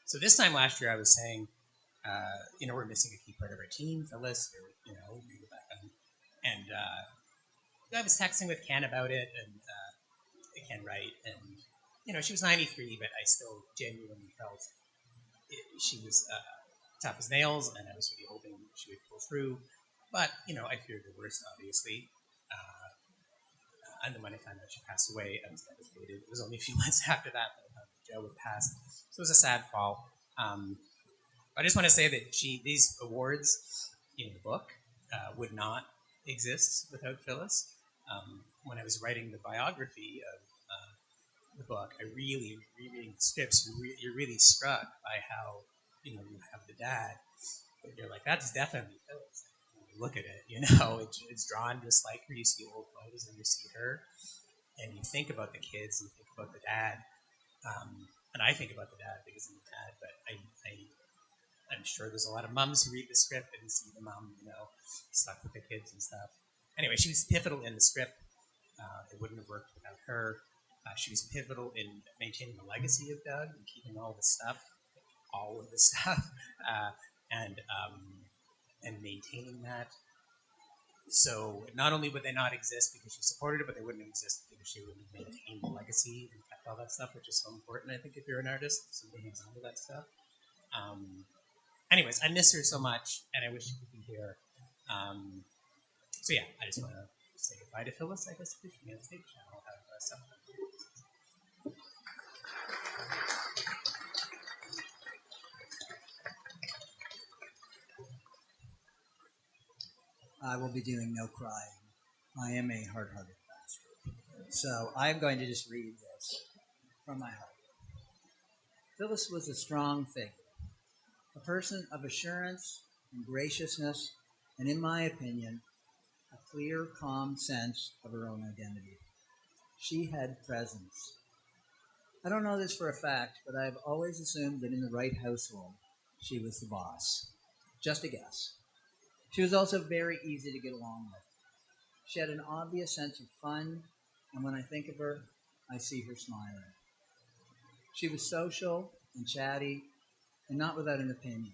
so this time last year I was saying, we're missing a key part of our team, Phyllis, or, maybe back on. And I was texting with Ken about it, and Ken Wright, and, she was 93, but I still genuinely felt she was tough as nails, and I was really hoping she would pull through. But, I feared the worst, obviously. And then when I found out she passed away, I was devastated. It was only a few months after that Joe had passed. So it was a sad fall. I just want to say that these awards in the book would not exist without Phyllis. When I was writing the biography of the book, rereading the scripts, you're really struck by how, you have the dad, but you're like, that's definitely Phyllis. When you look at it, it's drawn just like her. You see old photos and you see her, and you think about the kids, and you think about the dad, and I think about the dad because I'm the dad, but I'm sure there's a lot of mums who read the script and see the mom, stuck with the kids and stuff. Anyway, she was pivotal in the script. It wouldn't have worked without her. She was pivotal in maintaining the legacy of Doug and keeping all of the stuff, and maintaining that. So not only would they not exist because she supported it, but they wouldn't exist because she would maintain the legacy and kept all that stuff, which is so important, I think, if you're an artist. Somebody hangs on to that stuff. Anyways, I miss her so much, and I wish she could be here. So yeah, I just want to say goodbye to Phyllis, I guess, if she on stage. I'll have stuff. I will be doing no crying. I am a hard-hearted bastard. So I'm going to just read this from my heart. Phyllis was a strong figure, a person of assurance and graciousness, and in my opinion, a clear, calm sense of her own identity. She had presence. I don't know this for a fact, but I've always assumed that in the Wright household, she was the boss. Just a guess. She was also very easy to get along with. She had an obvious sense of fun, and when I think of her, I see her smiling. She was social and chatty, and not without an opinion.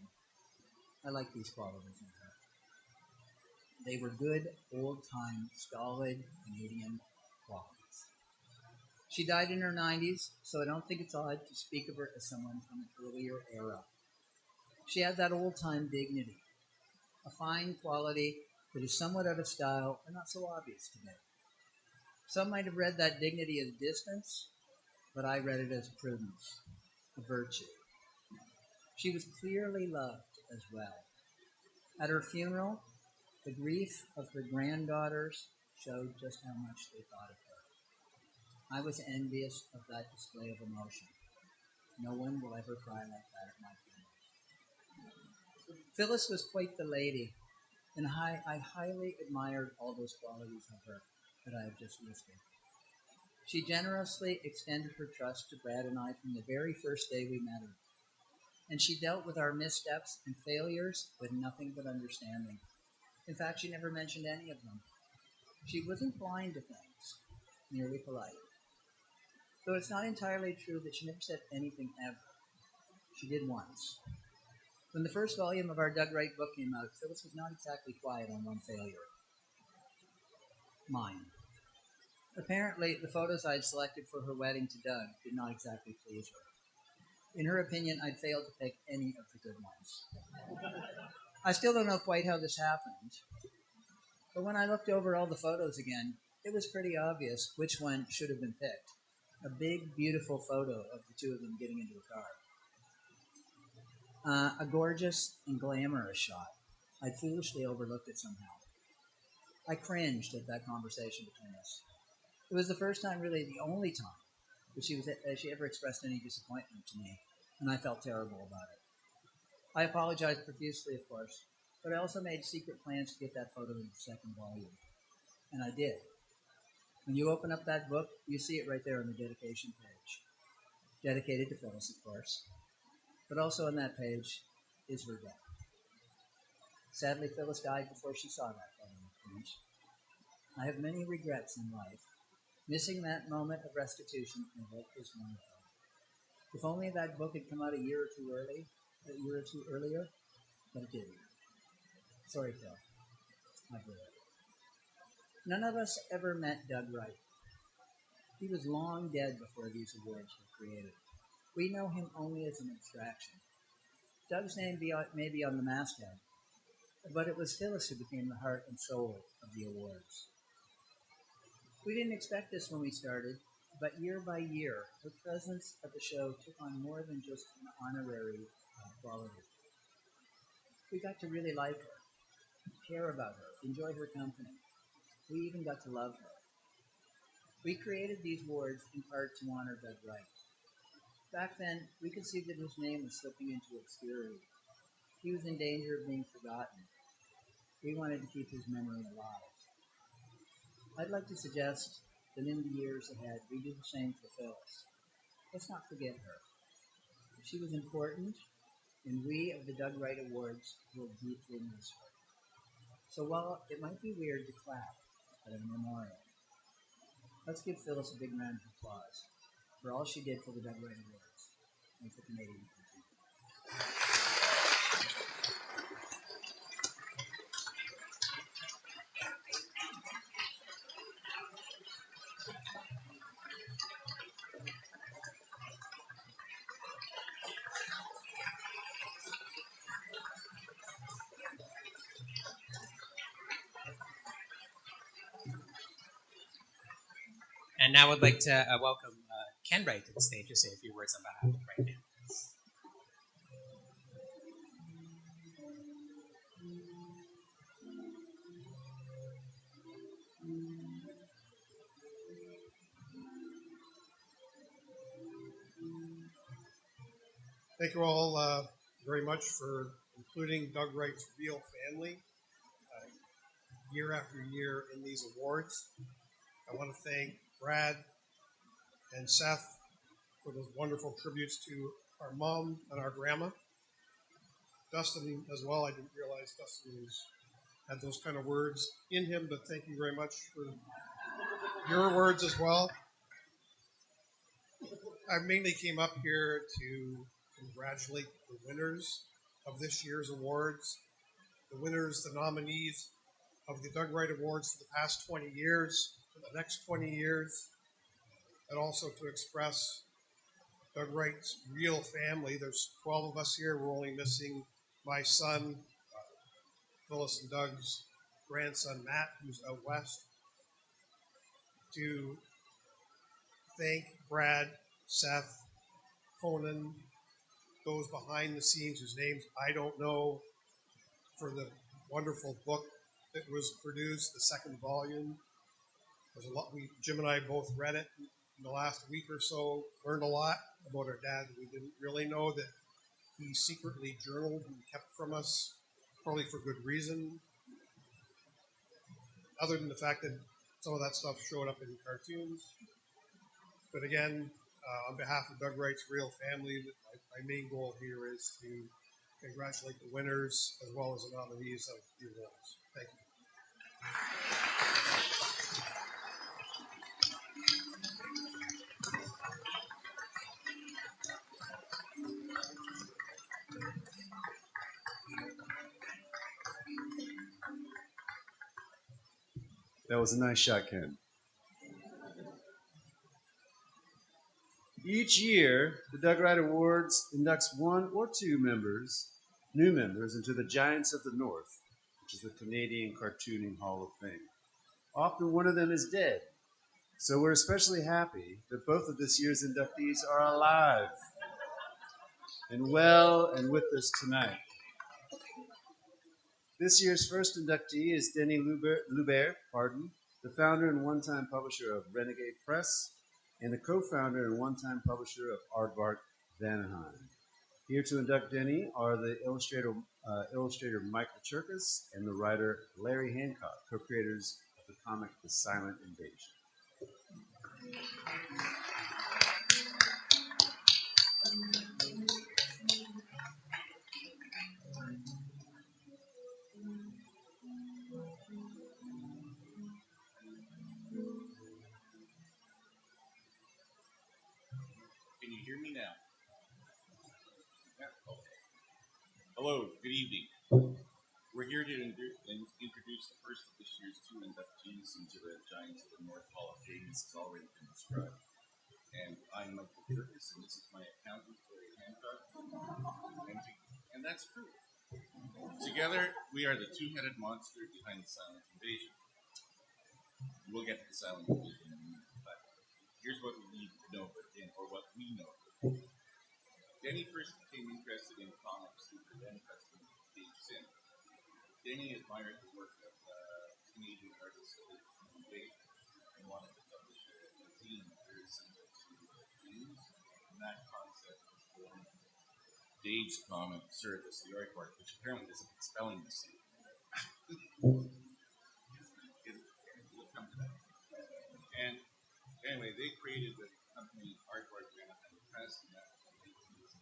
I like these qualities in her. They were good, old-time, stolid Canadian qualities. She died in her 90s, so I don't think it's odd to speak of her as someone from an earlier era. She had that old-time dignity, a fine quality that is somewhat out of style and not so obvious today. Some might have read that dignity as distance, but I read it as prudence, a virtue. She was clearly loved as well. At her funeral, the grief of her granddaughters showed just how much they thought of her. I was envious of that display of emotion. No one will ever cry like that at my funeral. Phyllis was quite the lady, and I highly admired all those qualities of her that I have just listed. She generously extended her trust to Brad and I from the very first day we met her, and she dealt with our missteps and failures with nothing but understanding. In fact, she never mentioned any of them. She wasn't blind to things, merely polite. Though it's not entirely true that she never said anything ever. She did once. When the first volume of our Doug Wright book came out, Phyllis was not exactly quiet on one failure. Mine. Apparently, the photos I'd selected for her wedding to Doug did not exactly please her. In her opinion, I'd failed to pick any of the good ones. I still don't know quite how this happened, but when I looked over all the photos again, it was pretty obvious which one should have been picked. A big, beautiful photo of the two of them getting into a car. A gorgeous and glamorous shot. I'd foolishly overlooked it somehow. I cringed at that conversation between us. It was the first time, really the only time, that she ever expressed any disappointment to me, and I felt terrible about it. I apologized profusely, of course, but I also made secret plans to get that photo in the second volume. And I did. When you open up that book, you see it right there on the dedication page. Dedicated to Phyllis, of course. But also on that page is her death. Sadly, Phyllis died before she saw that photo image. I have many regrets in life. Missing that moment of restitution in a book is one of them. If only that book had come out a year or two earlier, but it didn't. Sorry, Phil. I've read it. None of us ever met Doug Wright. He was long dead before these awards were created. We know him only as an abstraction. Doug's name may be on the masthead, but it was Phyllis who became the heart and soul of the awards. We didn't expect this when we started, but year by year, her presence at the show took on more than just an honorary quality. We got to really like her, care about her, enjoy her company. We even got to love her. We created these awards in part to honor Doug Wright. Back then, we could see that his name was slipping into obscurity. He was in danger of being forgotten. We wanted to keep his memory alive. I'd like to suggest that in the years ahead, we do the same for Phyllis. Let's not forget her. She was important, and we of the Doug Wright Awards will deeply miss her. So while it might be weird to clap at a memorial, let's give Phyllis a big round of applause for all she did for the Doug Wright Awards and for Canadian culture. And now I'd like to welcome Ken Wright to the stage to say a few words on behalf of Wright. Thank you all very much for including Doug Wright's real family year after year in these awards. I want to thank Brad and Seth for those wonderful tributes to our mom and our grandma. Dustin as well. I didn't realize Dustin had those kind of words in him, but thank you very much for your words as well. I mainly came up here to congratulate the winners of this year's awards, the winners, the nominees of the Doug Wright Awards for the past 20 years, for the next 20 years. and also to express Doug Wright's real family. There's 12 of us here. We're only missing my son, Phyllis and Doug's grandson, Matt, who's out west. To thank Brad, Seth, Conan, those behind the scenes whose names I don't know, for the wonderful book that was produced, the second volume. There's a lot. Jim and I both read it in the last week or so. Learned a lot about our dad that we didn't really know, that he secretly journaled and kept from us, probably for good reason. Other than the fact that some of that stuff showed up in cartoons. But again, on behalf of Doug Wright's real family, my main goal here is to congratulate the winners as well as the nominees of the awards. Thank you. That was a nice shot, Ken. Each year, the Doug Wright Awards inducts one or two new members, into the Giants of the North, which is the Canadian Cartooning Hall of Fame. Often one of them is dead, so we're especially happy that both of this year's inductees are alive and well and with us tonight. This year's first inductee is Denny Lubert, the founder and one-time publisher of Renegade Press, and the co-founder and one-time publisher of Aardvark Vanaheim. Here to induct Denny are the illustrator Michael Cherkas and the writer Larry Hancock, co-creators of the comic The Silent Invasion. Can you hear me now? Yeah. Okay. Hello, good evening. We're here to introduce the first of this year's two inductees into the Giants of the North Hall of Fame. This has already been described. And I'm Michael Cherkas, and this is my accountant, Larry Hancock. And that's true. Together, we are the two-headed monster behind the Silent Invasion. We'll get to the Silent Invasion in a minute, but here's what we need to know about Denny, or what we know. Denny first became interested in comics through the then president Dave Sim. Denny admired the work of Canadian artist Invasion and wanted to publish a zine very similar to James, and that concept was born of Dave's comic service, the Aardvark, which apparently doesn't have spelling mistake. We'll come to that. And anyway, they created the company Aardvark Vanaheim Press, and that was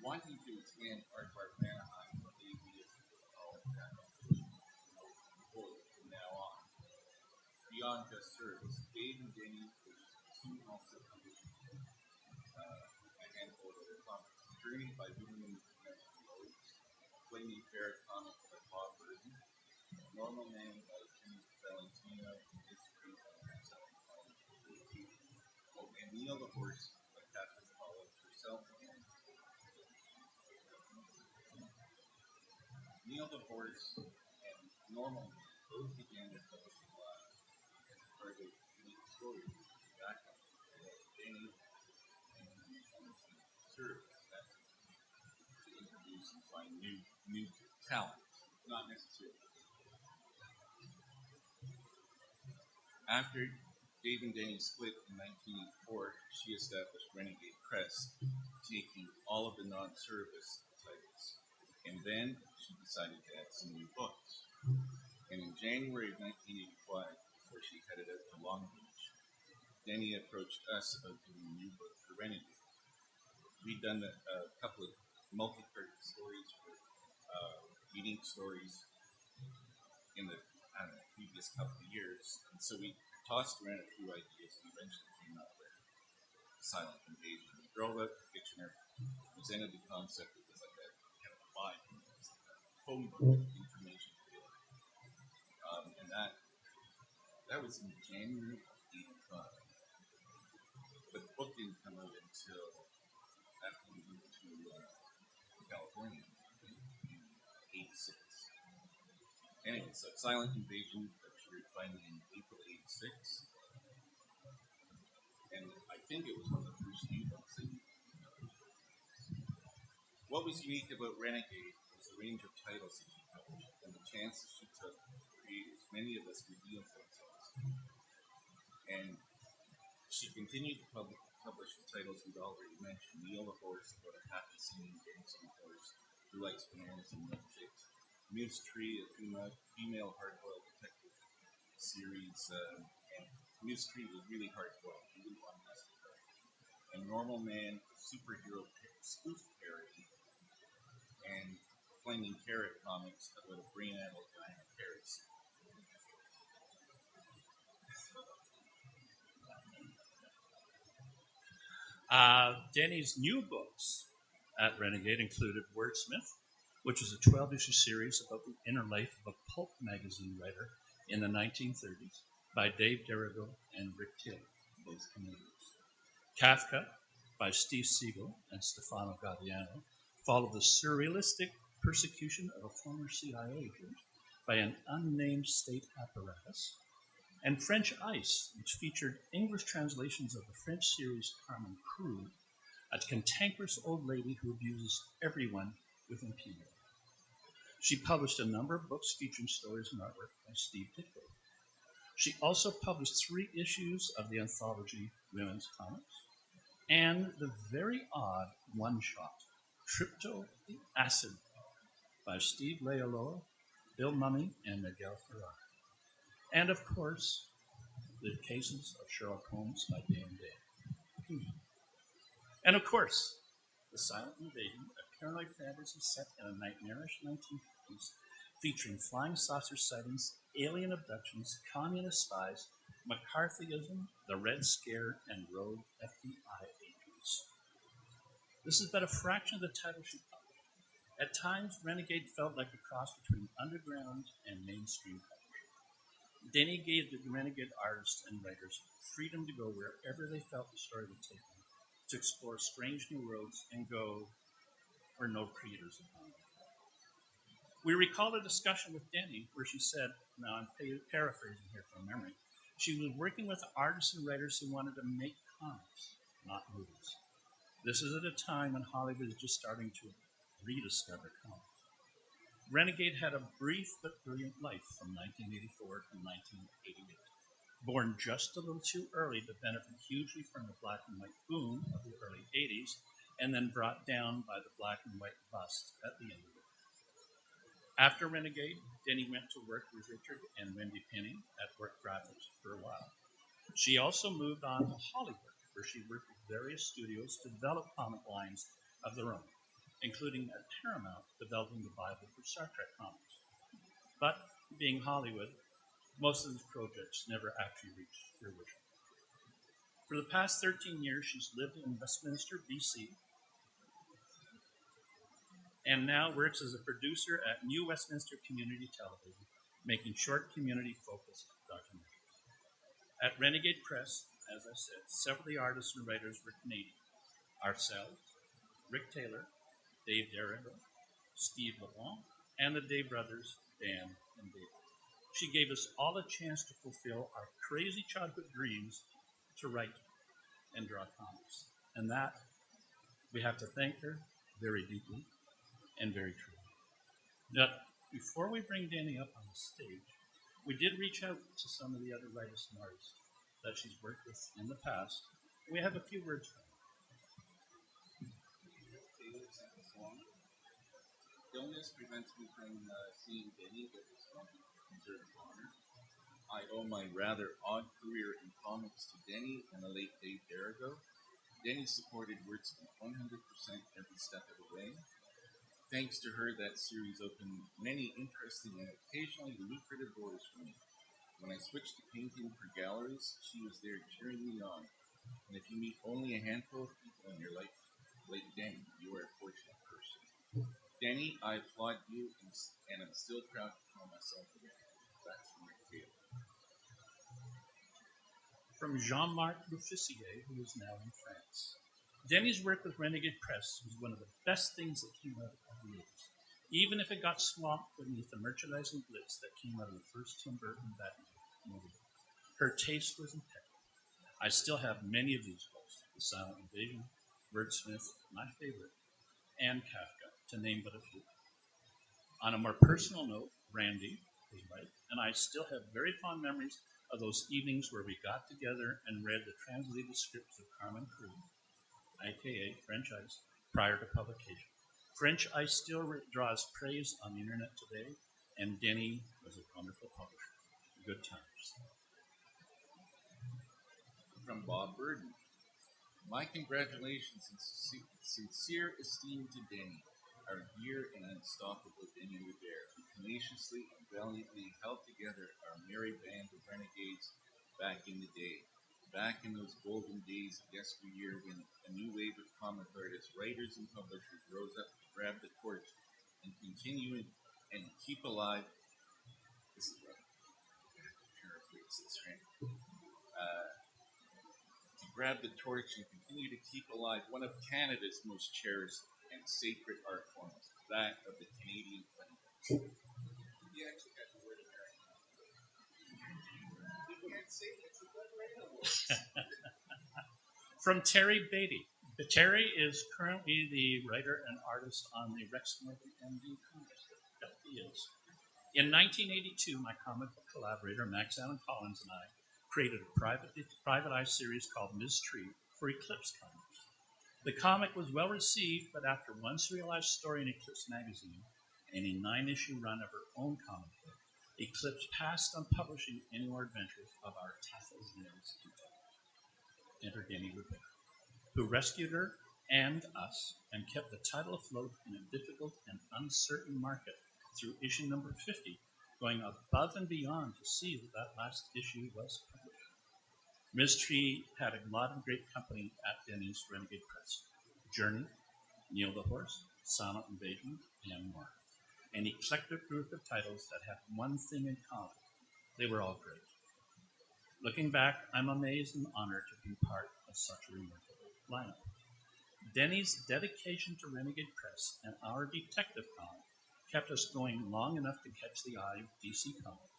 wanting to expand Aardvark Vanaheim, what they needed to call that from now on. Beyond just service, Dave and Denny soon also published a handful of other comics. Journey by William Rhodes, Flaming Ferret comic by Bob Burton, Normal Man by Jim Valentino, History by Marcel and Neil the Horse by Catherine Collins herself. Neil the Horse and Normal Man both began their publishing lives as part of unique stories back on Danny and served to introduce and find new talent, not necessarily. After Dave and Denny split in 1984, she established Renegade Press, taking all of the non-service titles. And then she decided to add some new books. And in January of 1985, before she headed out to Long Beach, Denny approached us about doing a new book for Renegade. We'd done a couple of multi-part stories for unique stories in the previous couple of years. And so we tossed around a few ideas and eventually came up with Silent Invasion. We drove out to Kitchener, presented the concept. It was like a kind of a vibe, like a phone book information video. And that That was in January of '85. But the book didn't come out until after we moved to California in '86. Anyway, so Silent Invasion appeared finally in April '86. And I think it was one of the first ebooks. What was unique about Renegade was the range of titles that she published and the chances she took to create as many of us reveal themselves. And she continued to publish the titles we've already mentioned. Neil the Horse, about a happy singing dancing horse who likes bananas and milkshakes. Muse Tree, a female hard-boiled detective series. And Muse Tree was really hard-boiled. You wouldn't want to mess with her. And Normal Man, a superhero spoof parody. And Flaming Carrot comics about a brain-addled guy in a carrot suit. Denny's new books at Renegade included Wordsmith, which is a 12-issue series about the inner life of a pulp magazine writer in the 1930s by Dave Derrigo and Rick Taylor, both Canadians. Kafka by Steve Siegel and Stefano Gaudiano followed the surrealistic persecution of a former CIA agent by an unnamed state apparatus. And French Ice, which featured English translations of the French series Carmen Crew, a cantankerous old lady who abuses everyone with impunity. She published a number of books featuring stories and artwork by Steve Ditko. She also published 3 issues of the anthology Women's Comics and the very odd one-shot Crypto the Acid by Steve Leialoha, Bill Mumy, and Miguel Ferrar. And of course, the cases of Sherlock Holmes by Dan Day. And of course, The Silent Invasion, a paranoid fantasy set in a nightmarish 1950s, featuring flying saucer sightings, alien abductions, communist spies, McCarthyism, the Red Scare, and rogue FBI agents. This is but a fraction of the titles she published. At times, Renegade felt like a cross between underground and mainstream publishing. Denny gave the Renegade artists and writers freedom to go wherever they felt the story would take them, to explore strange new roads and go where no creators had gone before. We recall a discussion with Denny where she said, now I'm paraphrasing here from memory, she was working with artists and writers who wanted to make comics, not movies. This is at a time when Hollywood is just starting to rediscover comics. Renegade had a brief but brilliant life from 1984 to 1988. Born just a little too early to benefit hugely from the black and white boom of the early 80s, and then brought down by the black and white bust at the end of it. After Renegade, Denny went to work with Richard and Wendy Penny at Work Graphics for a while. She also moved on to Hollywood, where she worked with various studios to develop comic lines of their own, including at Paramount developing the Bible for Star Trek comics. But being Hollywood, most of these projects never actually reached fruition. For the past 13 years, she's lived in Westminster, BC, and now works as a producer at New Westminster Community Television, making short community-focused documentaries. At Renegade Press, as I said, several of the artists and writers were Canadian. Ourselves, Rick Taylor, Dave Derrigo, Steve LeBlanc, and the Day brothers, Dan and David. She gave us all a chance to fulfill our crazy childhood dreams to write and draw comics. And that, we have to thank her very deeply and very truly. Now, before we bring Danny up on the stage, we did reach out to some of the other writers and artists that she's worked with in the past. We have a few words from her. Illness prevents me from seeing Denny, but this one deserves honor. I owe my rather odd career in comics to Denny and the late Dave Derrigo. Denny supported Wordsmith 100% every step of the way. Thanks to her, that series opened many interesting and occasionally lucrative doors for me. When I switched to painting for galleries, she was there cheering me on. And if you meet only a handful of people in your life, like Denny, you are a fortunate person. Denny, I applaud you, and I'm still proud to call myself a man. That's my feel. from Jean-Marc Bouffissier, who is now in France. Denny's work with Renegade Press was one of the best things that came out of the 80s, even if it got swamped beneath the merchandising blitz that came out of the first Tim Burton Batman movie. Her taste was impeccable. I still have many of these books, The Silent Invasion, Wordsmith, my favorite, and Kafka, to name but a few. On a more personal note, Randy, his wife, and I still have very fond memories of those evenings where we got together and read the translated scripts of Carmen Crew, aka French Ice, prior to publication. French Ice still draws praise on the internet today, and Denny was a wonderful publisher. Good times. From Bob Burden. My congratulations and sincere esteem to Denny, our dear and unstoppable Denny Rivera, who tenaciously and valiantly held together our merry band of renegades back in the day. Back in those golden days of yesteryear when a new wave of comic artists, writers, and publishers rose up to grab the torch and continue and keep alive. This is right. Paraphrase this, right? To grab the torch and continue to keep alive one of Canada's most cherished and sacred art forms, that of the Canadian flamenco. He actually got the word American. You can't say it's a good radio. From Terry Beatty. Terry is currently the writer and artist on the Rex Morgan MD comics. Yep, he is. In 1982, my comic book collaborator, Max Allen Collins, and I created a private eye series called Ms. Tree for Eclipse Comics. The comic was well received, but after one serialized story in Eclipse magazine and a 9-issue run of her own comic book, Eclipse passed on publishing any more adventures of our Tassels Nails Enter Denny Rivera, who rescued her and us and kept the title afloat in a difficult and uncertain market through issue number 50, going above and beyond to see that last issue was published. Ms. Tree had a lot of great company at Denny's Renegade Press. Journey, Neil the Horse, Silent Invasion, and more. An eclectic group of titles that had one thing in common. They were all great. Looking back, I'm amazed and honored to be part of such a remarkable lineup. Denny's dedication to Renegade Press and our detective comic kept us going long enough to catch the eye of DC Comics,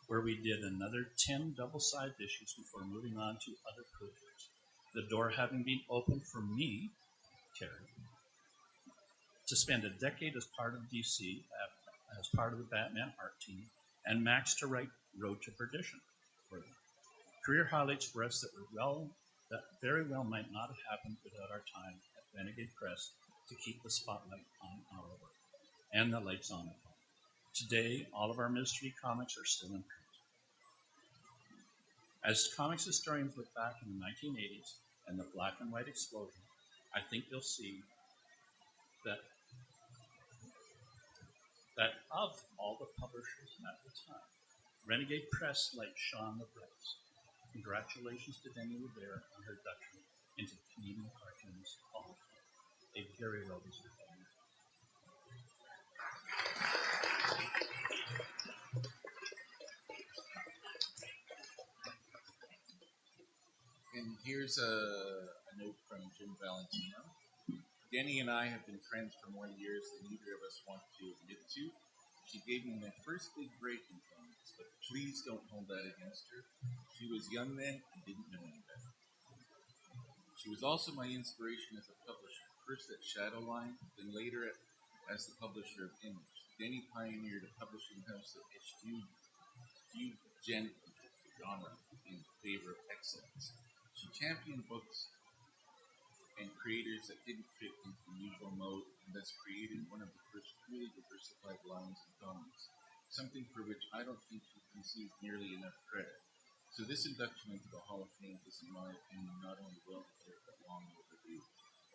where we did another 10 double-sided issues before moving on to other projects. The door having been opened for me, Terry, to spend a decade as part of DC, as part of the Batman art team, and Max to write Road to Perdition for them. Career highlights for us that very well might not have happened without our time at Renegade Press to keep the spotlight on our work and the lights on it. Today, all of our mystery comics are still in print. As comics historians look back in the 1980s and the black and white explosion, I think you'll see that of all the publishers at the time, Renegade Press light shone the brightest. Congratulations to Denny Rivera on her induction into the Canadian Cartoons Hall of Fame. A very well-deserved honor. And here's a note from Jim Valentino. Denny and I have been friends for more years than either of us want to admit to. She gave me my first big break in comics, but please don't hold that against her. She was young then and didn't know any better. She was also my inspiration as a publisher, first at Shadowline, then later as the publisher of Image. Denny pioneered a publishing house that eschewed genre in favor of excellence. She championed books and creators that didn't fit into the usual mode, and thus created one of the first truly diversified lines in comics, something for which I don't think she received nearly enough credit. So this induction into the Hall of Fame is, in my opinion, not only well-deserved but long overdue.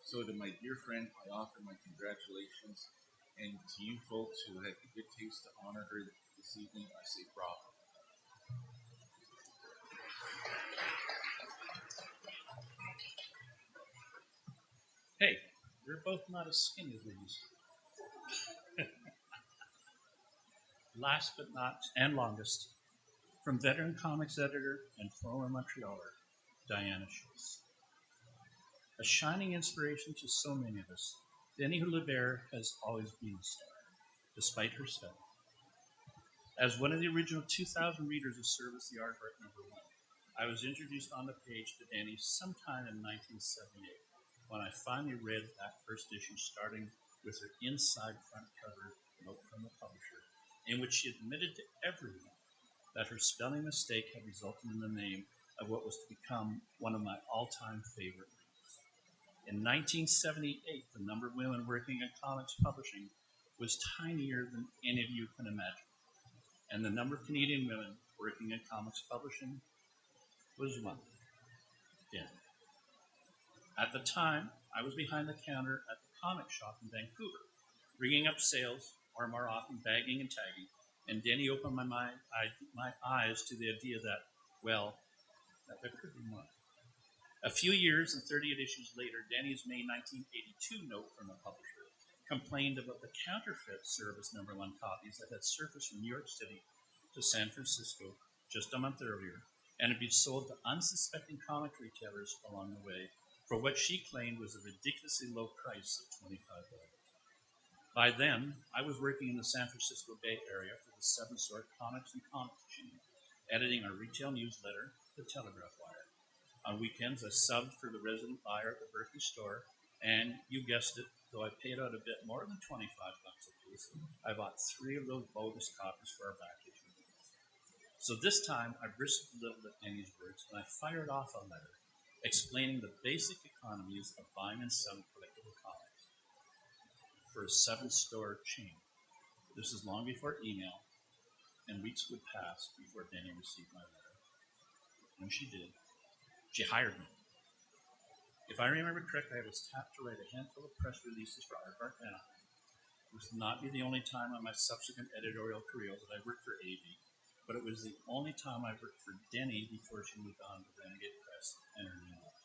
So to my dear friend, I offer my congratulations, and to you folks who had the good taste to honor her this evening, I say bravo. Hey, we're both not as skinny as we used to be. Last but not and longest, from veteran comics editor and former Montrealer, Diana Schultz. A shining inspiration to so many of us, Denny Houlier has always been a star, despite herself. As one of the original 2,000 readers of Service the Art Heart #1, I was introduced on the page to Denny sometime in 1978 when I finally read that first issue, starting with her inside front cover note from the publisher, in which she admitted to everyone that her spelling mistake had resulted in the name of what was to become one of my all-time favorite reads. In 1978, the number of women working in comics publishing was tinier than any of you can imagine, and the number of Canadian women working in comics publishing was one, Denny. At the time, I was behind the counter at the comic shop in Vancouver, ringing up sales, or more often bagging and tagging, and Denny opened my eyes to the idea that, well, that there could be more. A few years and 38 issues later, Denny's May 1982 note from the publisher complained about the counterfeit Service #1 copies that had surfaced from New York City to San Francisco just a month earlier and had been sold to unsuspecting comic retailers along the way for what she claimed was a ridiculously low price of $25. By then, I was working in the San Francisco Bay Area for the Seven Sword Comics and Comics chain, editing our retail newsletter, The Telegraph Wire. On weekends, I subbed for the resident buyer at the Berkeley store, and you guessed it, though I paid out a bit more than $25 a piece, I bought 3 of those bogus copies for our back issue. So this time, I risked a little at Denny's words, and I fired off a letter explaining the basic economies of buying and selling collectible comics for a 7-store chain. This is long before email, and weeks would pass before Denny received my letter. When she did, she hired me. If I remember correctly, I was tapped to write a handful of press releases for Art Anaheim. It would not be the only time in my subsequent editorial career that I worked for AV, but it was the only time I worked for Denny before she moved on to Renegade Press and her new life.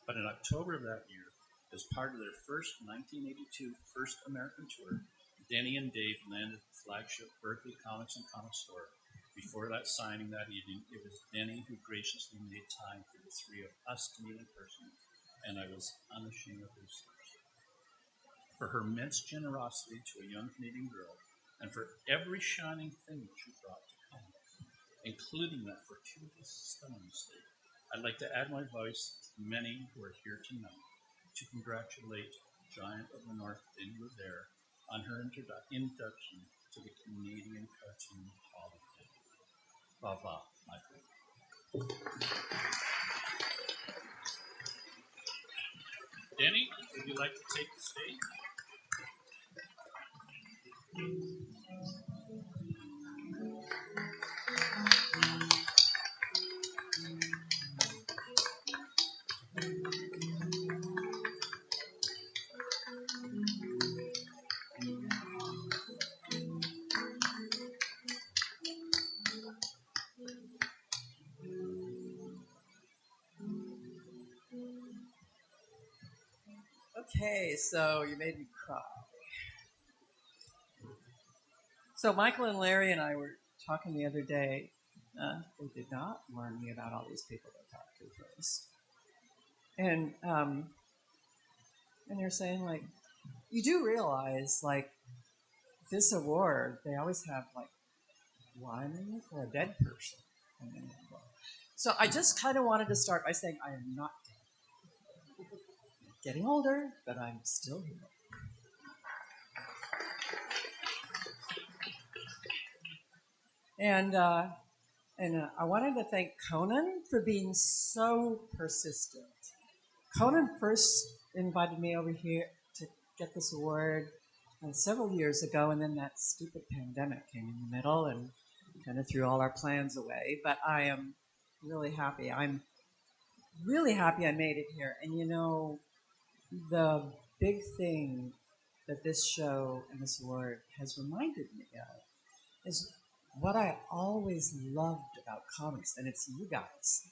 But in October of that year, as part of their first 1982 First American tour, Denny and Dave landed at the flagship Berkeley Comics and Comics store. Before that signing that evening, it was Denny who graciously made time for the 3 of us to meet in person, and I was unashamedly starstruck. For her immense generosity to a young Canadian girl, and for every shining thing that she brought to comics, including that fortuitous spelling mistake, I'd like to add my voice to many who are here tonight to congratulate Giant of the North, Denny Houlier, on her induction to the Canadian Cartoon Hall of Fame. Blah, my friend. Denny, would you like to take the stage? Okay, so you made me cry. So Michael and Larry and I were talking the other day. They did not warn me about all these people they talked to first. And they're saying, like, you do realize, like, this award, they always have, like, one for a dead person. So I just kind of wanted to start by saying I am not dead. Getting older, but I'm still here. And I wanted to thank Conan for being so persistent. Conan first invited me over here to get this award several years ago, and then that stupid pandemic came in the middle and kind of threw all our plans away. But I am really happy. I'm really happy I made it here. And you know, the big thing that this show and this award has reminded me of is what I always loved about comics, and it's you guys.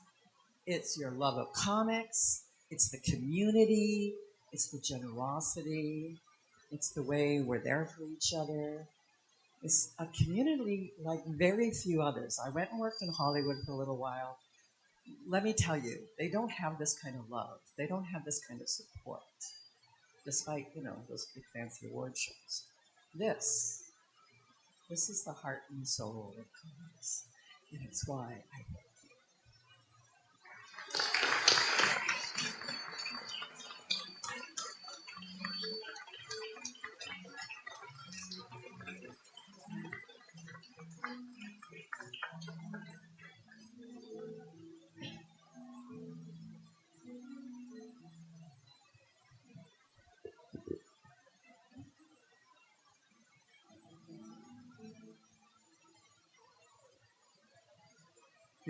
It's your love of comics, it's the community, it's the generosity, it's the way we're there for each other. It's a community like very few others. I went and worked in Hollywood for a little while, let me tell you, they don't have this kind of love. They don't have this kind of support, despite, those big fancy award shows. This is the heart and soul of comics, and it's why I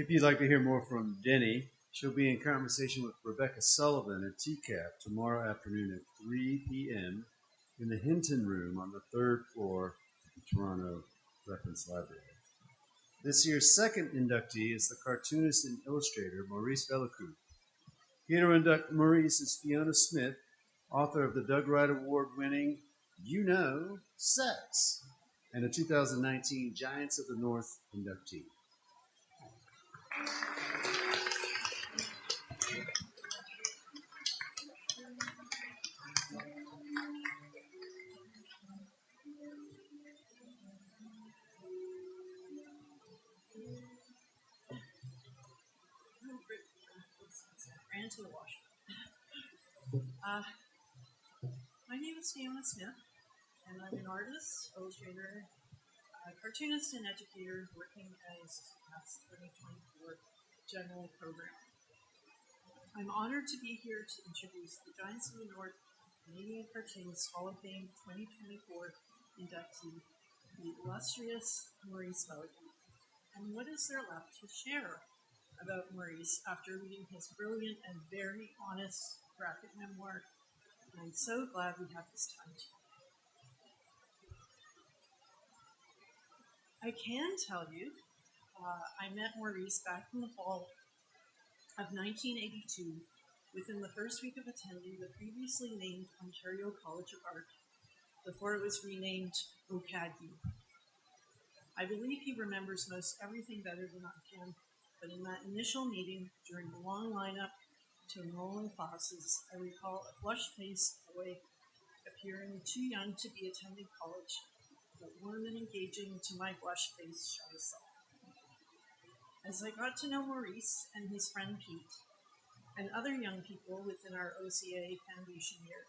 If you'd like to hear more from Denny, she'll be in conversation with Rebecca Sullivan at TCAP tomorrow afternoon at 3 p.m. in the Hinton Room on the third floor of the Toronto Reference Library. This year's second inductee is the cartoonist and illustrator Maurice Bellecourt. Here to induct Maurice is Fiona Smith, author of the Doug Wright Award-winning Sex, and a 2019 Giants of the North inductee. Ran to the washroom. My name is Fiona Smith, and I'm an artist, illustrator, cartoonist, and educator working as CAP's 2024 general program. I'm honored to be here to introduce the Giants of the North Canadian Cartoonists Hall of Fame 2024 inductee, the illustrious Maurice Bellecourt. And what is there left to share about Maurice after reading his brilliant and very honest graphic memoir? And I'm so glad we have this time together. I can tell you, I met Maurice back in the fall of 1982, within the first week of attending the previously named Ontario College of Art, before it was renamed OCADU. I believe he remembers most everything better than I can, but in that initial meeting, during the long lineup to enrolling classes, I recall a flushed-faced boy appearing too young to be attending college, but warm and engaging to my blush-faced shy self. As I got to know Maurice and his friend Pete, and other young people within our OCA foundation year,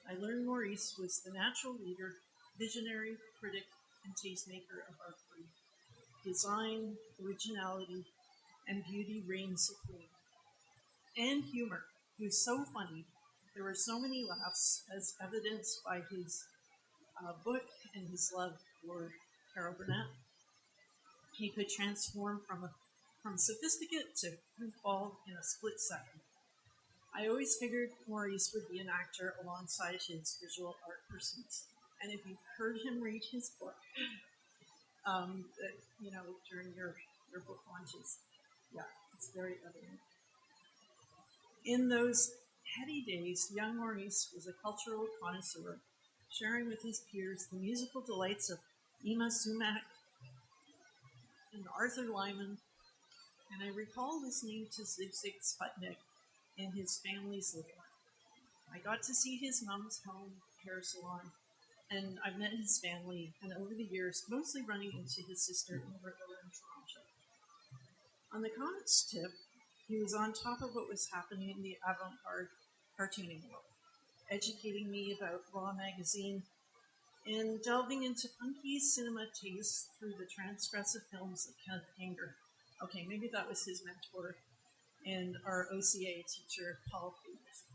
I learned Maurice was the natural leader, visionary, critic, and tastemaker of our crew. Design, originality, and beauty reign supreme. And humor. He was so funny. There were so many laughs, as evidenced by his book and his love for Carol Burnett. He could transform from sophisticate to goofball in a split second. I always figured Maurice would be an actor alongside his visual art pursuits. And if you've heard him read his book, during your book launches, yeah, it's very evident. In those heady days, young Maurice was a cultural connoisseur, sharing with his peers the musical delights of Ima Sumac and Arthur Lyman, and I recall listening to Zig Sputnik in his family's living room. I got to see his mom's home hair salon, and I've met his family, and over the years, mostly running into his sister in Toronto. On the comics tip, he was on top of what was happening in the avant-garde cartooning world, educating me about Raw magazine and delving into funky cinema tastes through the transgressive films of Kenneth Anger. Okay, maybe that was his mentor and our OCA teacher, Paul Peters.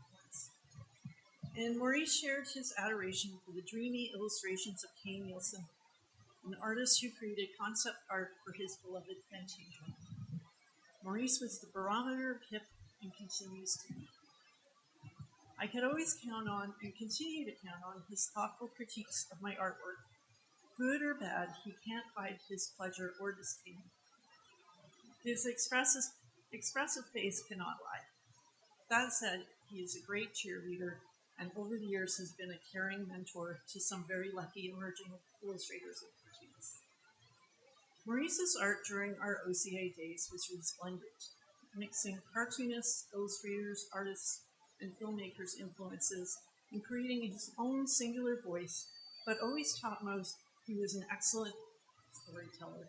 And Maurice shared his adoration for the dreamy illustrations of Kane Nielsen, an artist who created concept art for his beloved Fantasia. Maurice was the barometer of hip and continues to be. I could always count on and continue to count on his thoughtful critiques of my artwork. Good or bad, he can't hide his pleasure or disdain. His expressive face cannot lie. That said, he is a great cheerleader, and over the years has been a caring mentor to some very lucky emerging illustrators and cartoonists. Maurice's art during our OCA days was resplendent. mixing cartoonists, illustrators, artists, and filmmakers' influences and creating his own singular voice, but always topmost, he was an excellent storyteller.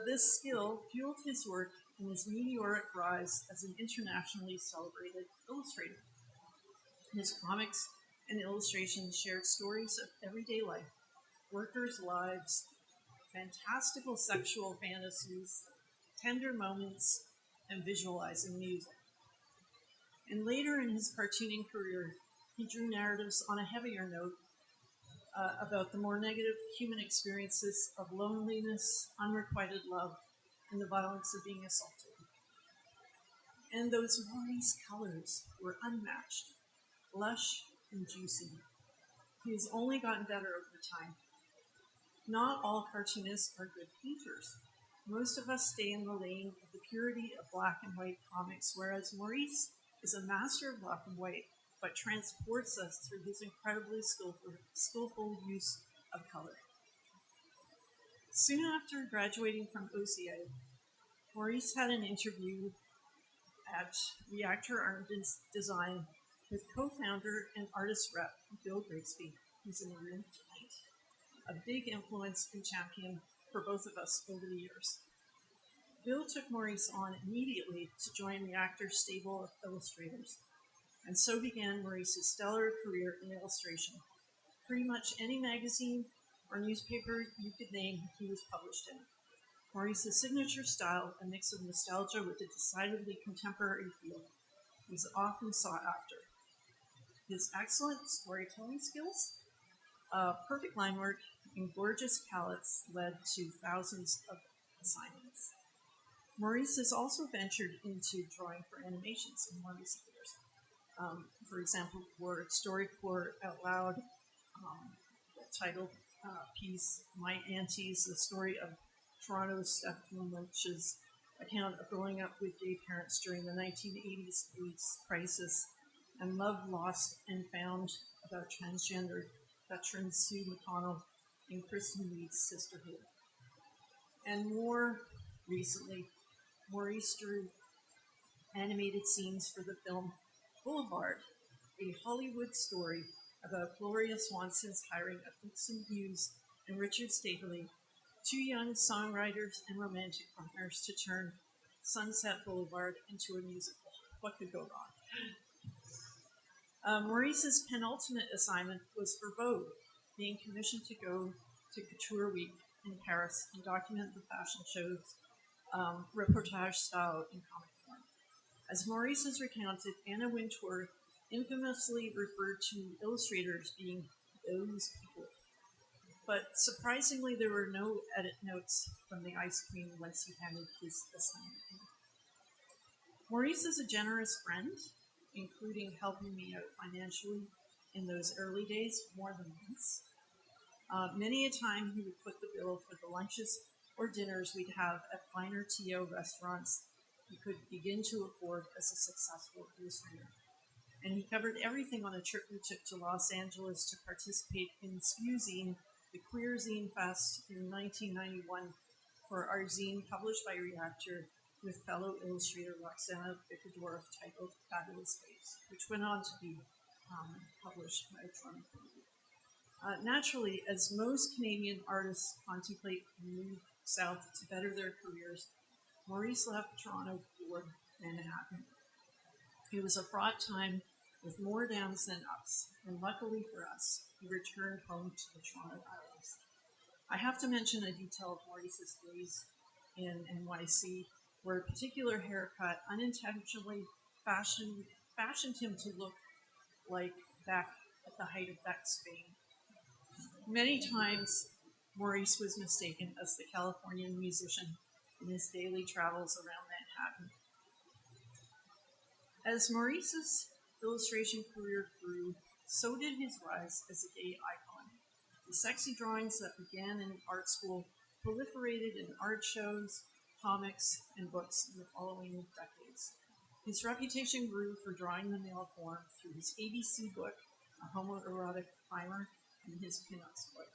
This skill fueled his work and his meteoric rise as an internationally celebrated illustrator. His comics and illustrations shared stories of everyday life, workers' lives, fantastical sexual fantasies, tender moments, and visualizing music. And later in his cartooning career, he drew narratives on a heavier note about the more negative human experiences of loneliness, unrequited love, and the violence of being assaulted. And those Maurice colors were unmatched, lush and juicy. He has only gotten better over time. Not all cartoonists are good painters. Most of us stay in the lane of the purity of black and white comics, whereas Maurice is a master of black and white, but transports us through his incredibly skillful use of color. Soon after graduating from OCA, Maurice had an interview at Reactor Art Design with co-founder and artist rep Bill Grigsby, who's in the room tonight, a big influence and champion for both of us over the years. Bill took Maurice on immediately to join Reactor's stable of illustrators, and so began Maurice's stellar career in illustration. Pretty much any magazine or newspaper you could name, he was published in. Maurice's signature style, a mix of nostalgia with a decidedly contemporary feel, was often sought after. His excellent storytelling skills, perfect line work, and gorgeous palettes led to thousands of assignments. Maurice has also ventured into drawing for animations in more recent years. For example, for StoryCorps Out Loud, the title piece, My Aunties, the story of Toronto's Stephanie Lynch's account of growing up with gay parents during the 1980s AIDS crisis, and Love Lost and Found about transgender veteran Sue McConnell and Kristen Reed's sisterhood. And more recently, Maurice drew animated scenes for the film Boulevard, a Hollywood story about Gloria Swanson's hiring of Dixon Hughes and Richard Staveley, two young songwriters and romantic partners, to turn Sunset Boulevard into a musical. What could go wrong? Maurice's penultimate assignment was for Vogue, being commissioned to go to Couture Week in Paris and document the fashion show's reportage style in comic form. As Maurice has recounted, Anna Wintour infamously referred to illustrators being those people. But surprisingly, there were no edit notes from the ice cream once he handed his assignment in. Maurice is a generous friend, including helping me out financially in those early days more than once. Many a time he would foot the bill for the lunches or dinners we'd have at finer TO restaurants he could begin to afford as a successful illustrator. And he covered everything on a trip we took to Los Angeles to participate in Spewzine, the Queer Zine Fest in 1991, for our zine published by Reactor with fellow illustrator Roxana Bicadorf, titled Fabulous Face, which went on to be published by Toronto. Naturally, as most Canadian artists contemplate a move south to better their careers, Maurice left Toronto for Manhattan. It was a fraught time with more downs than ups, and luckily for us, he returned home to the Toronto Islands. I have to mention a detail of Maurice's days in NYC, where a particular haircut unintentionally fashioned him to look like Beck at the height of Beck's fame. Many times, Maurice was mistaken as the Californian musician in his daily travels around Manhattan. As Maurice's illustration career grew, so did his rise as a gay icon. The sexy drawings that began in art school proliferated in art shows, comics, and books in the following decades. His reputation grew for drawing the male form through his ABC book, a homoerotic primer, and his pinups book.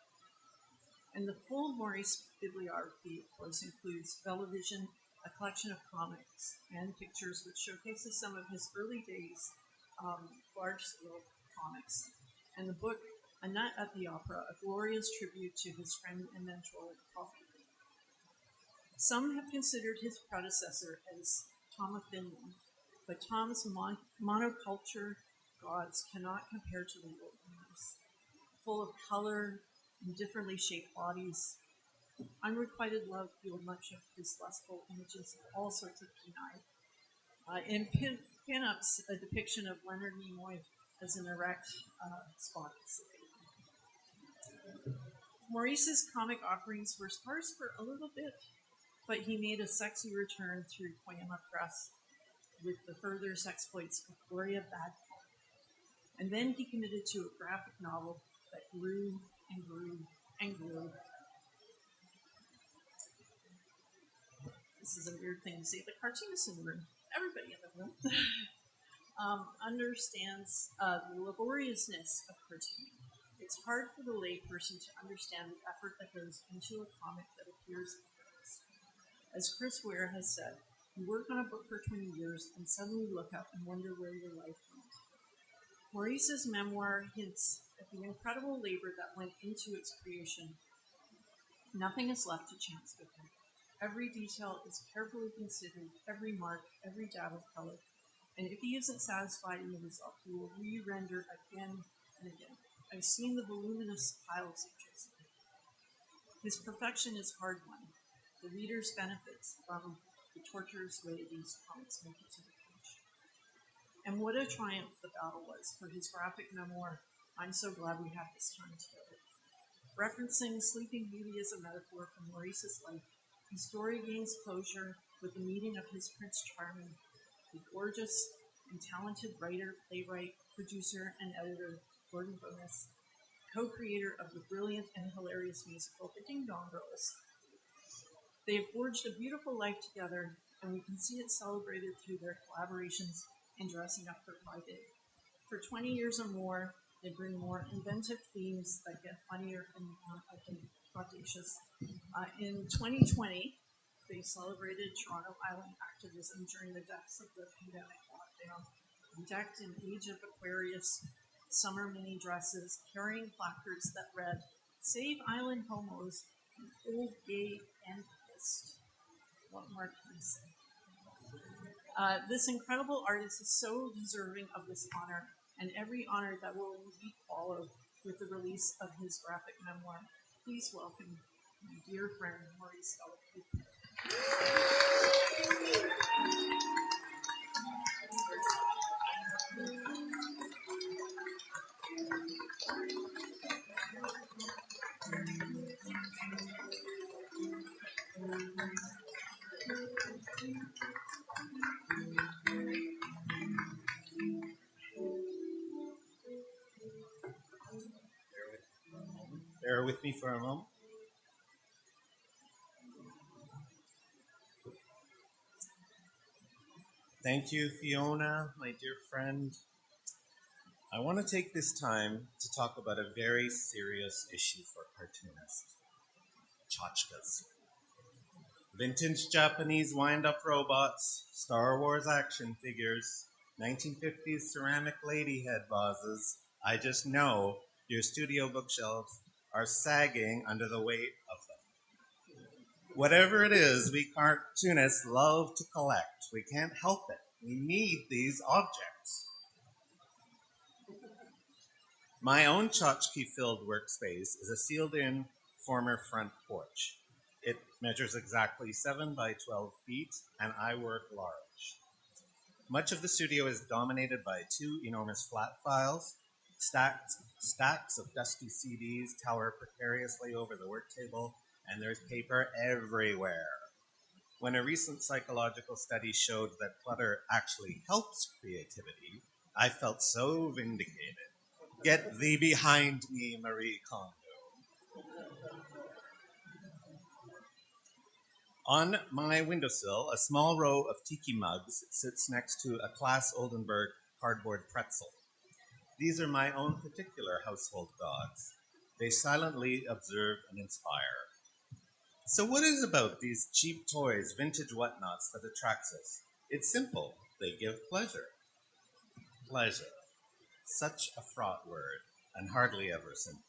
And the full Maurice bibliography, of course, includes Bella Vision, a collection of comics and pictures which showcases some of his early days large-scale comics. And the book, A Nut at the Opera, a glorious tribute to his friend and mentor, Coffee. Some have considered his predecessor as Tom of Finland, but Tom's monoculture gods cannot compare to the wilderness, full of color and differently shaped bodies. Unrequited love fueled much of his lustful images of all sorts of kenai. In pin-ups, a depiction of Leonard Nimoy as an erect spotted slave. Maurice's comic offerings were sparse for a little bit, but he made a sexy return through Poema Press with the further sexploits of Gloria Badcock. And then he committed to a graphic novel that grew and grew and grew. This is a weird thing to say. The cartoonist in the room, everybody in the room, understands the laboriousness of cartooning. It's hard for the layperson to understand the effort that goes into a comic that appears in books. As Chris Ware has said, you work on a book for 20 years and suddenly look up and wonder where your life went. Maurice's memoir hints at the incredible labor that went into its creation. Nothing is left to chance with him. Every detail is carefully considered, every mark, every dab of color. And if he isn't satisfied in the result, he will re-render again and again. I've seen the voluminous piles of Joseph. His perfection is hard-won. The readers benefits from the torturous way these comics make it to the page. And what a triumph the battle was for his graphic memoir, I'm So Glad We Had This Time Together. Referencing Sleeping Beauty as a metaphor for Maurice's life, the story gains closure with the meeting of his Prince Charming, the gorgeous and talented writer, playwright, producer, and editor, Gordon Bonus, co-creator of the brilliant and hilarious musical The Ding Dong Girls. They have forged a beautiful life together, and we can see it celebrated through their collaborations and dressing up for Pi Day. For 20 years or more, they bring more inventive themes that get funnier and audacious. In 2020, they celebrated Toronto Island activism during the depths of the pandemic lockdown. Decked in Age of Aquarius summer mini dresses, carrying placards that read, "Save Island Homos, Old Gay and Pissed." What more can I say? This incredible artist is so deserving of this honor, and every honor that will indeed follow with the release of his graphic memoir. Please welcome my dear friend, Maurice Delacour. Bear with me for a moment. Thank you, Fiona, my dear friend. I want to take this time to talk about a very serious issue for cartoonists: tchotchkes. Vintage Japanese wind-up robots, Star Wars action figures, 1950s ceramic lady head vases. I just know your studio bookshelves are sagging under the weight of them. Whatever it is, we cartoonists love to collect. We can't help it. We need these objects. My own tchotchke-filled workspace is a sealed-in former front porch. It measures exactly 7 by 12 feet, and I work large. Much of the studio is dominated by 2 enormous flat files. Stacks of dusty CDs tower precariously over the work table, and there's paper everywhere. When a recent psychological study showed that clutter actually helps creativity, I felt so vindicated. Get thee behind me, Marie Kondo. On my windowsill, a small row of tiki mugs sits next to a Class Oldenburg cardboard pretzel. These are my own particular household gods. They silently observe and inspire. So what is it about these cheap toys, vintage whatnots that attracts us? It's simple. They give pleasure. Pleasure. Such a fraught word, and hardly ever simple.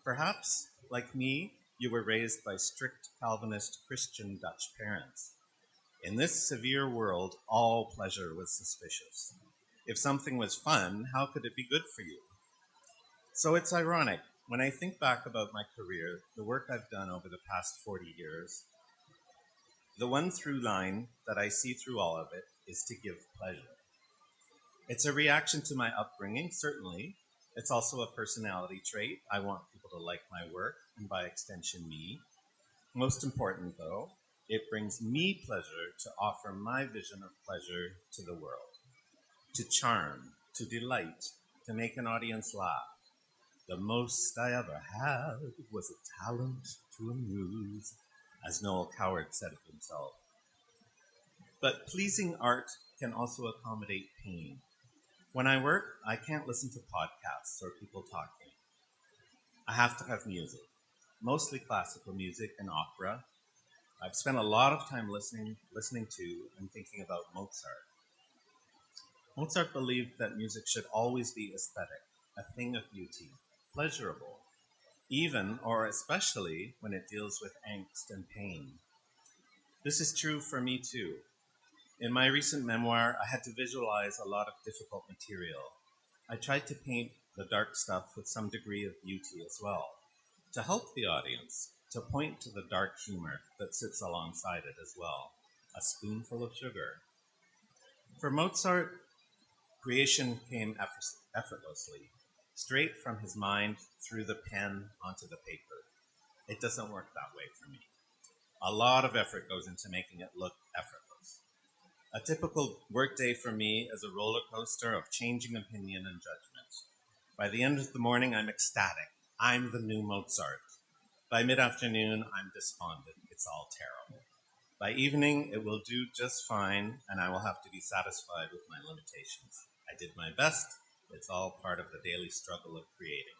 Perhaps, like me, you were raised by strict Calvinist Christian Dutch parents. In this severe world, all pleasure was suspicious. If something was fun, how could it be good for you? So it's ironic. When I think back about my career, the work I've done over the past 40 years, the one through line that I see through all of it is to give pleasure. It's a reaction to my upbringing, certainly. It's also a personality trait. I want people to like my work, and by extension, me. Most important, though, it brings me pleasure to offer my vision of pleasure to the world, to charm, to delight, to make an audience laugh. The most I ever had was a talent to amuse, as Noel Coward said of himself. But pleasing art can also accommodate pain. When I work, I can't listen to podcasts or people talking. I have to have music, mostly classical music and opera. I've spent a lot of time listening to and thinking about Mozart. Mozart believed that music should always be aesthetic, a thing of beauty, pleasurable, even or especially when it deals with angst and pain. This is true for me too. In my recent memoir, I had to visualize a lot of difficult material. I tried to paint the dark stuff with some degree of beauty as well, to help the audience, to point to the dark humor that sits alongside it as well, a spoonful of sugar. For Mozart, creation came effortlessly, straight from his mind through the pen onto the paper. It doesn't work that way for me. A lot of effort goes into making it look effortless. A typical workday for me is a roller coaster of changing opinion and judgment. By the end of the morning, I'm ecstatic. I'm the new Mozart. By mid-afternoon, I'm despondent. It's all terrible. By evening, it will do just fine, and I will have to be satisfied with my limitations. I did my best. It's all part of the daily struggle of creating.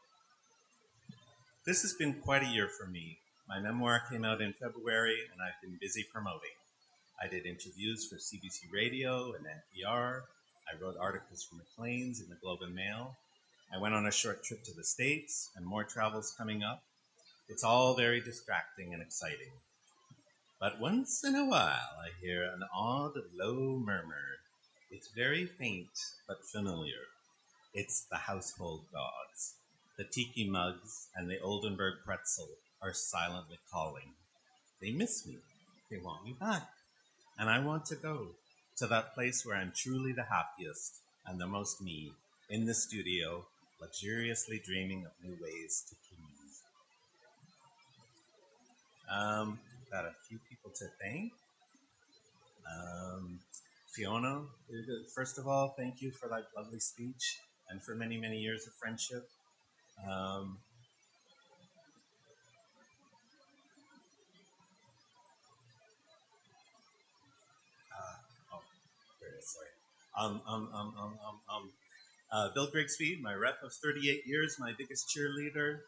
This has been quite a year for me. My memoir came out in February, and I've been busy promoting. I did interviews for CBC Radio and NPR. I wrote articles for Maclean's in the Globe and Mail. I went on a short trip to the States, and more travel's coming up. It's all very distracting and exciting. But once in a while, I hear an odd, low murmur. It's very faint, but familiar. It's the household gods. The tiki mugs and the Oldenburg pretzel are silently calling. They miss me. They want me back. And I want to go to that place where I'm truly the happiest and the most me, in the studio, luxuriously dreaming of new ways to please. Got a few people to thank. Fiona, first of all, thank you for that lovely speech and for many, many years of friendship. Bill Grigsby, my rep of 38 years, my biggest cheerleader.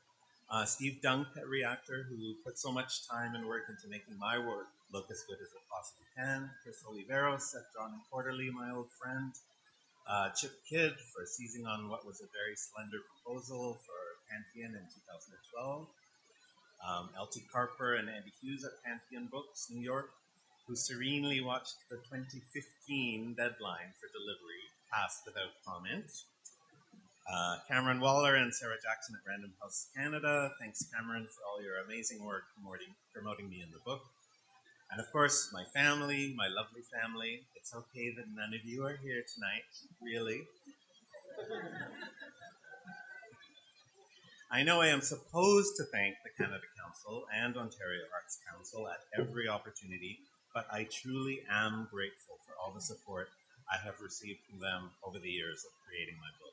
Steve Dunk at Reactor, who put so much time and work into making my work look as good as it possibly can. Chris Oliveros, Seth John and Quarterly, my old friend. Chip Kidd for seizing on what was a very slender proposal for Pantheon in 2012. L.T. Carper and Andy Hughes at Pantheon Books, New York, who serenely watched the 2015 deadline for delivery pass without comment. Cameron Waller and Sarah Jackson at Random House Canada. Thanks, Cameron, for all your amazing work promoting me in the book. And of course, my family, my lovely family. It's okay that none of you are here tonight, really. I know I am supposed to thank the Canada Council and Ontario Arts Council at every opportunity, but I truly am grateful for all the support I have received from them over the years of creating my book.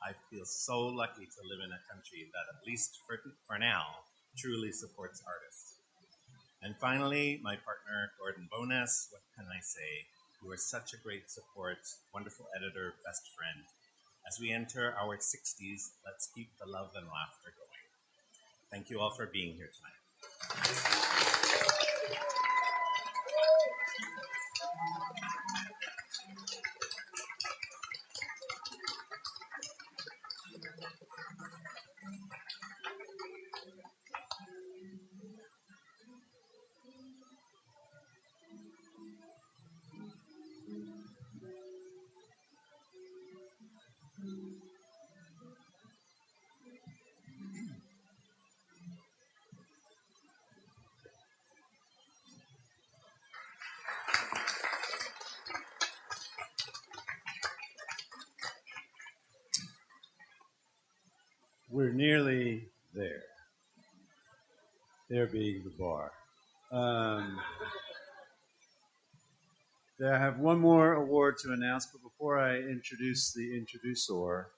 I feel so lucky to live in a country that, at least for now, truly supports artists. And finally, my partner, Gordon Bonas, what can I say? You are such a great support, wonderful editor, best friend. As we enter our 60s, let's keep the love and laughter going. Thank you all for being here tonight. We're nearly there. There being the bar. I have one more award to announce, but before I introduce the introducer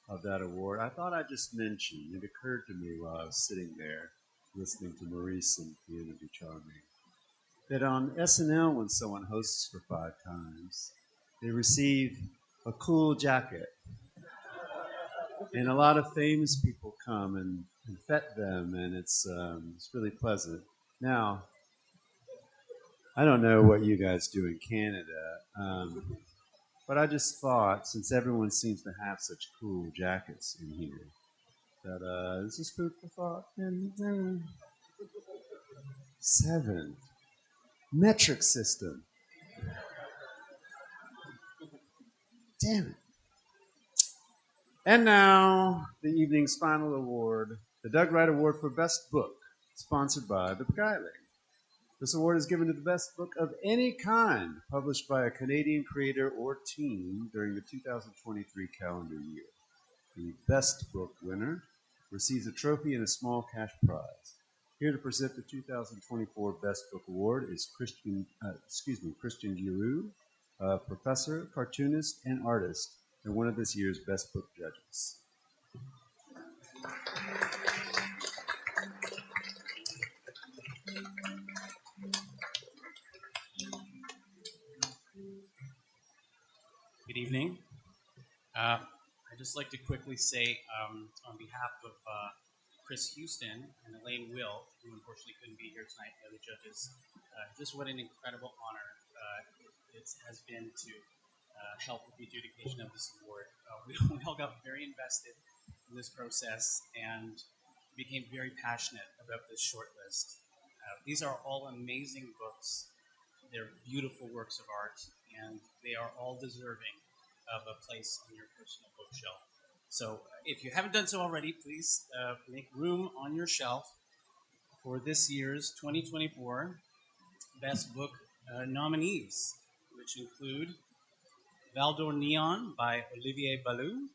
of that award, I thought I'd just mention, it occurred to me while I was sitting there listening to Maurice and Fiona be charming, that on SNL when someone hosts for 5 times, they receive a cool jacket. And a lot of famous people come and fet them, and it's really pleasant. Now, I don't know what you guys do in Canada, but I just thought, since everyone seems to have such cool jackets in here, that this is food for thought. And 7 metric system. Damn it. And now, the evening's final award, the Doug Wright Award for Best Book, sponsored by The Beguiling. This award is given to the best book of any kind published by a Canadian creator or team during the 2023 calendar year. The best book winner receives a trophy and a small cash prize. Here to present the 2024 Best Book Award is Christian Giroux, a professor, cartoonist, and artist, and one of this year's Best Book judges. Good evening. I'd just like to quickly say, on behalf of Chris Houston and Elaine Will, who unfortunately couldn't be here tonight, the other judges, just what an incredible honor it has been to help with the adjudication of this award. We all got very invested in this process and became very passionate about this shortlist. These are all amazing books. They're beautiful works of art, and they are all deserving of a place on your personal bookshelf. So if you haven't done so already, please make room on your shelf for this year's 2024 Best Book nominees, which include Val d'Or Neon by Olivier Ballou,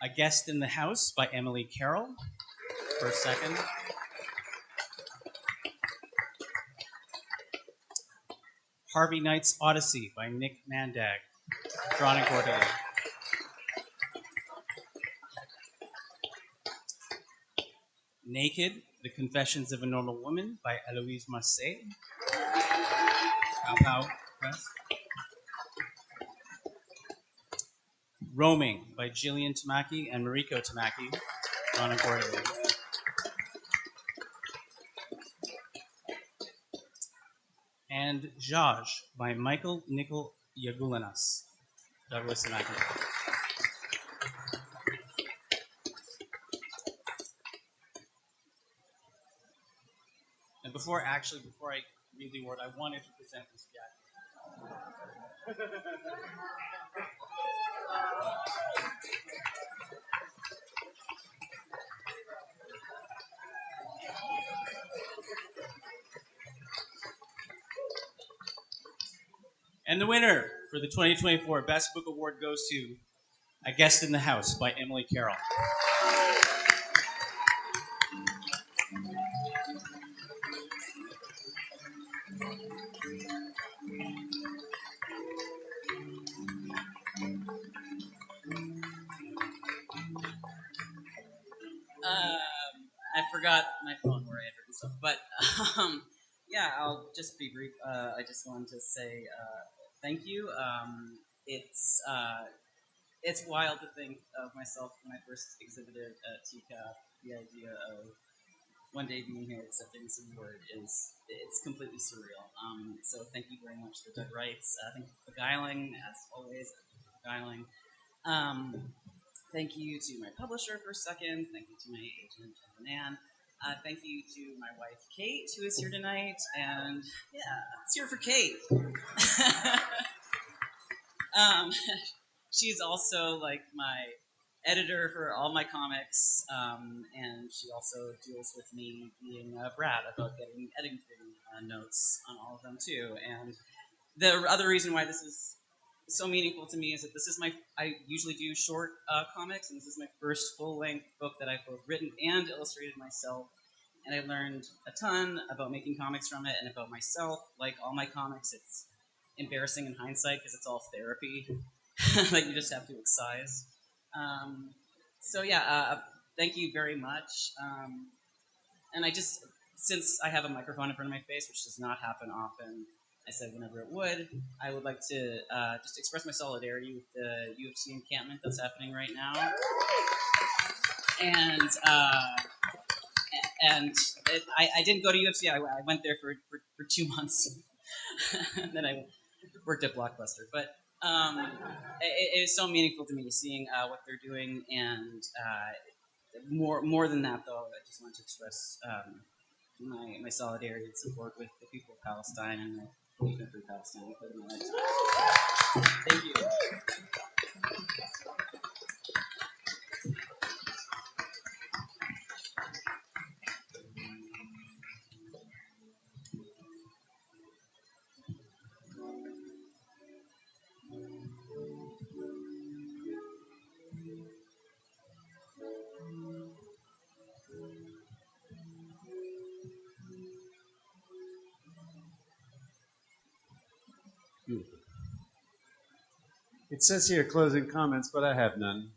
A Guest in the House by Emily Carroll, for a second. Harvey Knight's Odyssey by Nick Mandag, drawn and quarterly. Naked, The Confessions of a Normal Woman by Eloise Massé, Pow Pow Press. Roaming by Gillian Tamaki and Mariko Tamaki, drawn and quarterly. And Jaj by Michael Nicol Yagulinas, Douglas Tamaki. And before I read the award, I wanted to present this jacket. And the winner for the 2024 Best Book Award goes to A Guest in the House by Emily Carroll. I forgot my phone where I had written stuff, but yeah, I'll just be brief. I just wanted to say thank you. It's it's wild to think of myself when I first exhibited at TCAP. The idea of one day being here accepting this award it's completely surreal. So thank you very much to Doug Wrights. Thank you for beguiling, as always, beguiling. Thank you to my publisher for a second. Thank you to my agent, Nan. Thank you to my wife, Kate, who is here tonight. And yeah, it's here for Kate. She's also like my editor for all my comics, and she also deals with me being Brad about getting editing notes on all of them too. And the other reason why this is so meaningful to me is that this is I usually do short comics, and this is my first full-length book that I've both written and illustrated myself. And I learned a ton about making comics from it and about myself. Like all my comics, it's embarrassing in hindsight because it's all therapy. Like you just have to excise. So yeah, thank you very much. And since I have a microphone in front of my face, which does not happen often, I said whenever it would, I would like to just express my solidarity with the UFC encampment that's happening right now. And I didn't go to UFC. I went there for 2 months, and then I worked at Blockbuster. But it is so meaningful to me seeing what they're doing, and more than that, though, I just want to express my solidarity and support with the people of Palestine and my belief in free Palestine in my lifetime. Thank you. Beautiful. It says here closing comments, but I have none.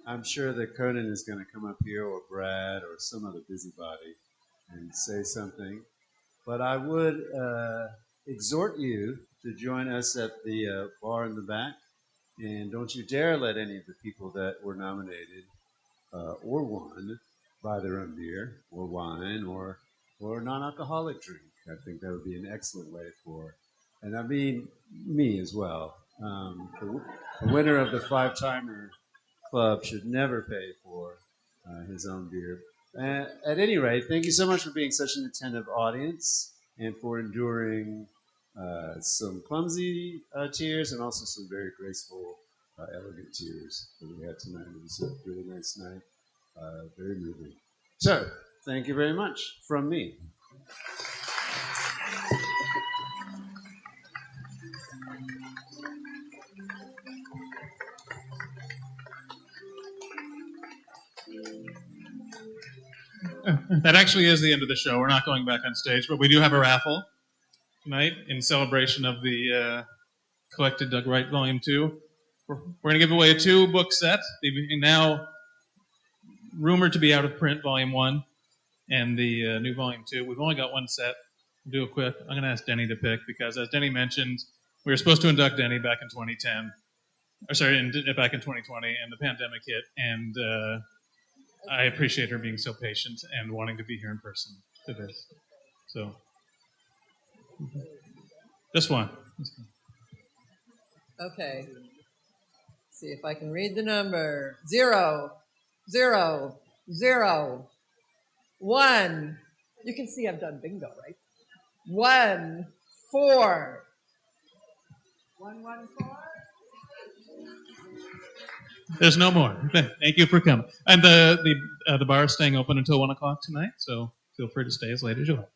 I'm sure that Conan is going to come up here, or Brad, or some other busybody, and say something. But I would exhort you to join us at the bar in the back. And don't you dare let any of the people that were nominated or won buy their own beer or wine or non-alcoholic drink. I think that would be an excellent way for, and I mean me as well. The winner of the five-timer club should never pay for his own beer. At any rate, thank you so much for being such an attentive audience and for enduring some clumsy tears and also some very graceful, elegant tears that we had tonight. It was a really nice night, very moving. So, thank you very much from me. That actually is the end of the show. We're not going back on stage, but we do have a raffle tonight in celebration of the collected Doug Wright Volume 2. We're going to give away a 2-book set, now rumored to be out of print, Volume 1, and the new Volume 2. We've only got one set. We'll do a quick. I'm going to ask Denny to pick because, as Denny mentioned, we were supposed to induct Denny back in 2010. Back in 2020, and the pandemic hit, and I appreciate her being so patient and wanting to be here in person to this. So, this one. Okay. See if I can read the number. 0, 0, 0, 1. You can see I've done bingo, right? 1, 4. 1, 1, 4. There's no more. Thank you for coming. And the bar is staying open until 1 o'clock tonight, so feel free to stay as late as you like.